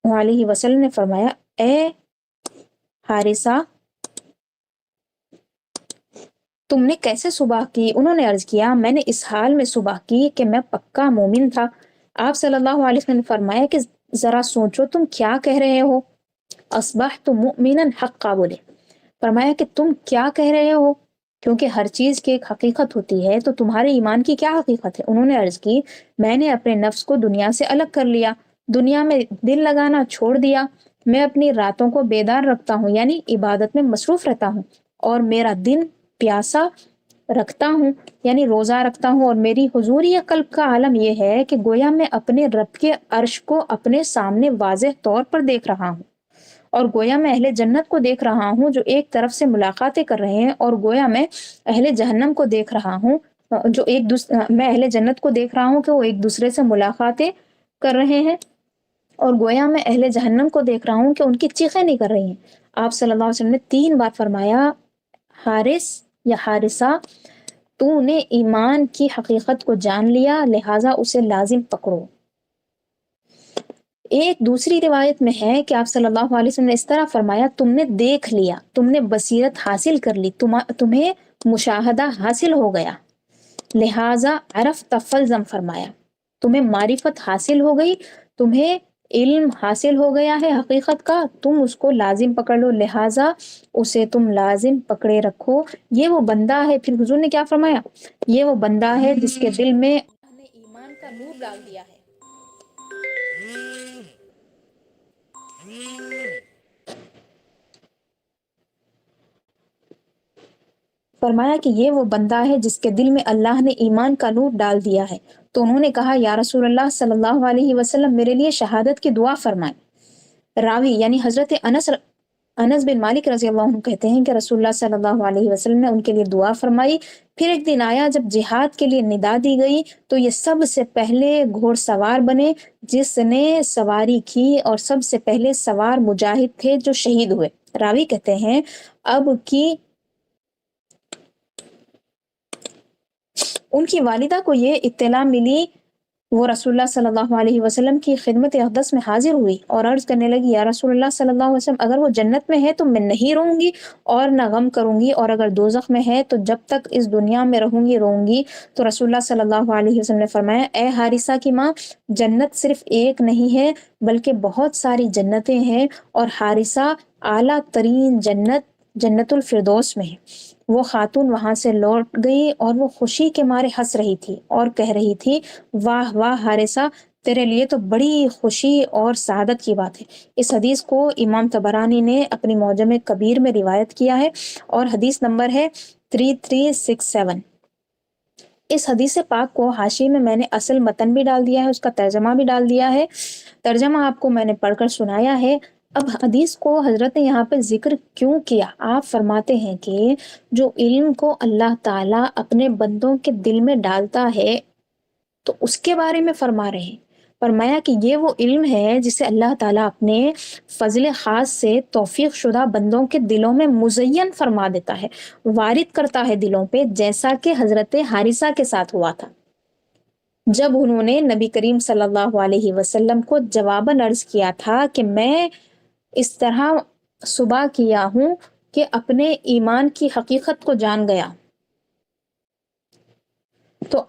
علیہ وسلم نے فرمایا، اے حارثہ، تم نے کیسے صبح کی؟ انہوں نے عرض کیا، میں نے اس حال میں صبح کی کہ میں پکا مومن تھا۔ آپ صلی اللہ علیہ وسلم نے فرمایا کہ ذرا سوچو تم کیا کہہ رہے ہو، اصبحت مؤمنا حقا، بولے فرمایا کہ تم کیا کہہ رہے ہو، کیونکہ ہر چیز کی ایک حقیقت ہوتی ہے، تو تمہارے ایمان کی کیا حقیقت ہے؟ انہوں نے عرض کی، میں نے اپنے نفس کو دنیا سے الگ کر لیا، دنیا میں دل لگانا چھوڑ دیا، میں اپنی راتوں کو بیدار رکھتا ہوں، یعنی عبادت میں مصروف رہتا ہوں، اور میرا دن پیاسا رکھتا ہوں، یعنی روزہ رکھتا ہوں، اور میری حضوری قلب کا عالم یہ ہے کہ گویا میں اپنے رب کے عرش کو اپنے سامنے واضح طور پر دیکھ رہا ہوں، اور گویا میں اہل جنت کو دیکھ رہا ہوں جو ایک طرف سے ملاقاتیں کر رہے ہیں، اور گویا میں اہل جہنم کو دیکھ رہا ہوں جو میں اہل جنت کو دیکھ رہا ہوں کہ وہ ایک دوسرے سے ملاقاتیں کر رہے ہیں، اور گویا میں اہل جہنم کو دیکھ رہا ہوں کہ ان کی چیخیں نہیں کر رہی ہیں۔ آپ صلی اللہ علیہ وسلم نے 3 بار فرمایا، حارث یا حارثہ، تو نے ایمان کی حقیقت کو جان لیا، لہٰذا اسے لازم پکڑو۔ ایک دوسری روایت میں ہے کہ آپ صلی اللہ علیہ وسلم نے اس طرح فرمایا، تم نے دیکھ لیا، تم نے بصیرت حاصل کر لی، تمہیں مشاہدہ حاصل ہو گیا، لہٰذا عرفت فالزم، فرمایا تمہیں معرفت حاصل ہو گئی، تمہیں علم حاصل ہو گیا ہے حقیقت کا، تم اس کو لازم پکڑ لو، لہٰذا اسے تم لازم پکڑے رکھو۔ یہ وہ بندہ ہے، پھر حضور نے کیا فرمایا، یہ وہ بندہ ہے جس کے دل میں اللہ نے ایمان کا نور ڈال دیا ہے۔ فرمایا کہ یہ وہ بندہ ہے جس کے دل میں اللہ نے ایمان کا نور ڈال دیا ہے۔ تو انہوں نے کہا، یا رسول اللہ صلی اللہ علیہ وسلم، میرے لیے شہادت کی دعا فرمائیں۔ راوی یعنی حضرت انس بن مالک رضی اللہ عنہ کہتے ہیں کہ رسول اللہ صلی اللہ علیہ وسلم نے ان کے لیے دعا فرمائی۔ پھر ایک دن آیا جب جہاد کے لیے ندا دی گئی تو یہ سب سے پہلے گھوڑ سوار بنے جس نے سواری کی، اور سب سے پہلے سوار مجاہد تھے جو شہید ہوئے۔ راوی کہتے ہیں، اب کی ان کی والدہ کو یہ اطلاع ملی، وہ رسول اللہ صلی اللہ علیہ وسلم کی خدمت اقدس میں حاضر ہوئی اور عرض کرنے لگی، یا رسول اللہ صلی اللہ علیہ وسلم، اگر وہ جنت میں ہے تو میں نہیں روں گی اور نہ غم کروں گی، اور اگر دوزخ میں ہے تو جب تک اس دنیا میں رہوں گی روں گی۔ تو رسول اللہ صلی اللہ علیہ وسلم نے فرمایا، اے حارثہ کی ماں، جنت صرف ایک نہیں ہے بلکہ بہت ساری جنتیں ہیں، اور حارثہ اعلیٰ ترین جنت الفردوس میں ہے۔ وہ خاتون وہاں سے لوٹ گئی اور وہ خوشی کے مارے ہنس رہی تھی اور کہہ رہی تھی، واہ واہ حارثہ، تیرے لیے تو بڑی خوشی اور سعادت کی بات ہے۔ اس حدیث کو امام طبرانی نے اپنی معجم کبیر میں روایت کیا ہے، اور حدیث نمبر ہے 3367۔ اس حدیث پاک کو حاشیے میں نے اصل متن بھی ڈال دیا ہے، اس کا ترجمہ بھی ڈال دیا ہے، ترجمہ آپ کو میں نے پڑھ کر سنایا ہے۔ اب حدیث کو حضرت نے یہاں پہ ذکر کیوں کیا؟ آپ فرماتے ہیں کہ جو علم کو اللہ تعالیٰ اپنے بندوں کے دل میں ڈالتا ہے تو اس کے بارے میں فرما رہے ہیں۔ فرمایا کہ یہ وہ علم ہے جسے اللہ تعالیٰ اپنے فضل خاص سے توفیق شدہ بندوں کے دلوں میں مزین فرما دیتا ہے، وارد کرتا ہے دلوں پہ، جیسا کہ حضرت حارثہ کے ساتھ ہوا تھا جب انہوں نے نبی کریم صلی اللہ علیہ وسلم کو جواباً عرض کیا تھا کہ میں اس طرح صبح کیا ہوں کہ اپنے ایمان کی حقیقت کو جان گیا۔ تو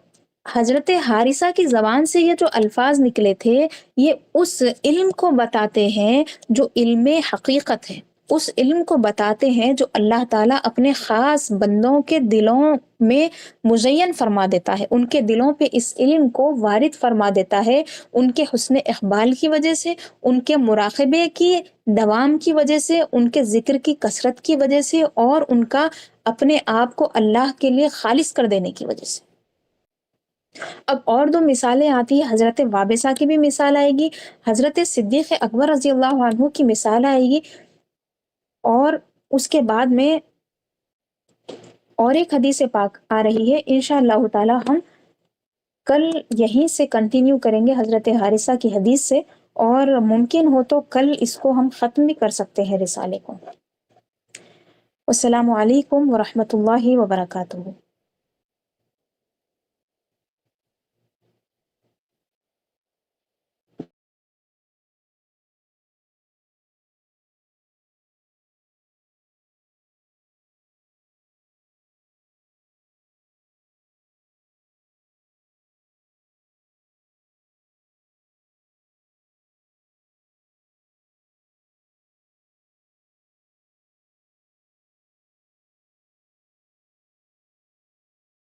حضرت حارثہ کی زبان سے یہ جو الفاظ نکلے تھے، یہ اس علم کو بتاتے ہیں جو علم حقیقت ہے، اس علم کو بتاتے ہیں جو اللہ تعالیٰ اپنے خاص بندوں کے دلوں میں مزین فرما دیتا ہے، ان کے دلوں پہ اس علم کو وارد فرما دیتا ہے، ان کے حسن اقبال کی وجہ سے، ان کے مراقبے کی دوام کی وجہ سے، ان کے ذکر کی کثرت کی وجہ سے، اور ان کا اپنے آپ کو اللہ کے لیے خالص کر دینے کی وجہ سے۔ اب اور دو مثالیں آتی ہیں، حضرت وابسہ کی بھی مثال آئے گی، حضرت صدیق اکبر رضی اللہ عنہ کی مثال آئے گی، اور اس کے بعد میں اور ایک حدیث پاک آ رہی ہے۔ انشاءاللہ تعالی ہم کل یہیں سے کنٹینیو کریں گے حضرت حارثہ کی حدیث سے، اور ممکن ہو تو کل اس کو ہم ختم بھی کر سکتے ہیں رسالے کو۔ السلام علیکم ورحمۃ اللہ وبرکاتہ۔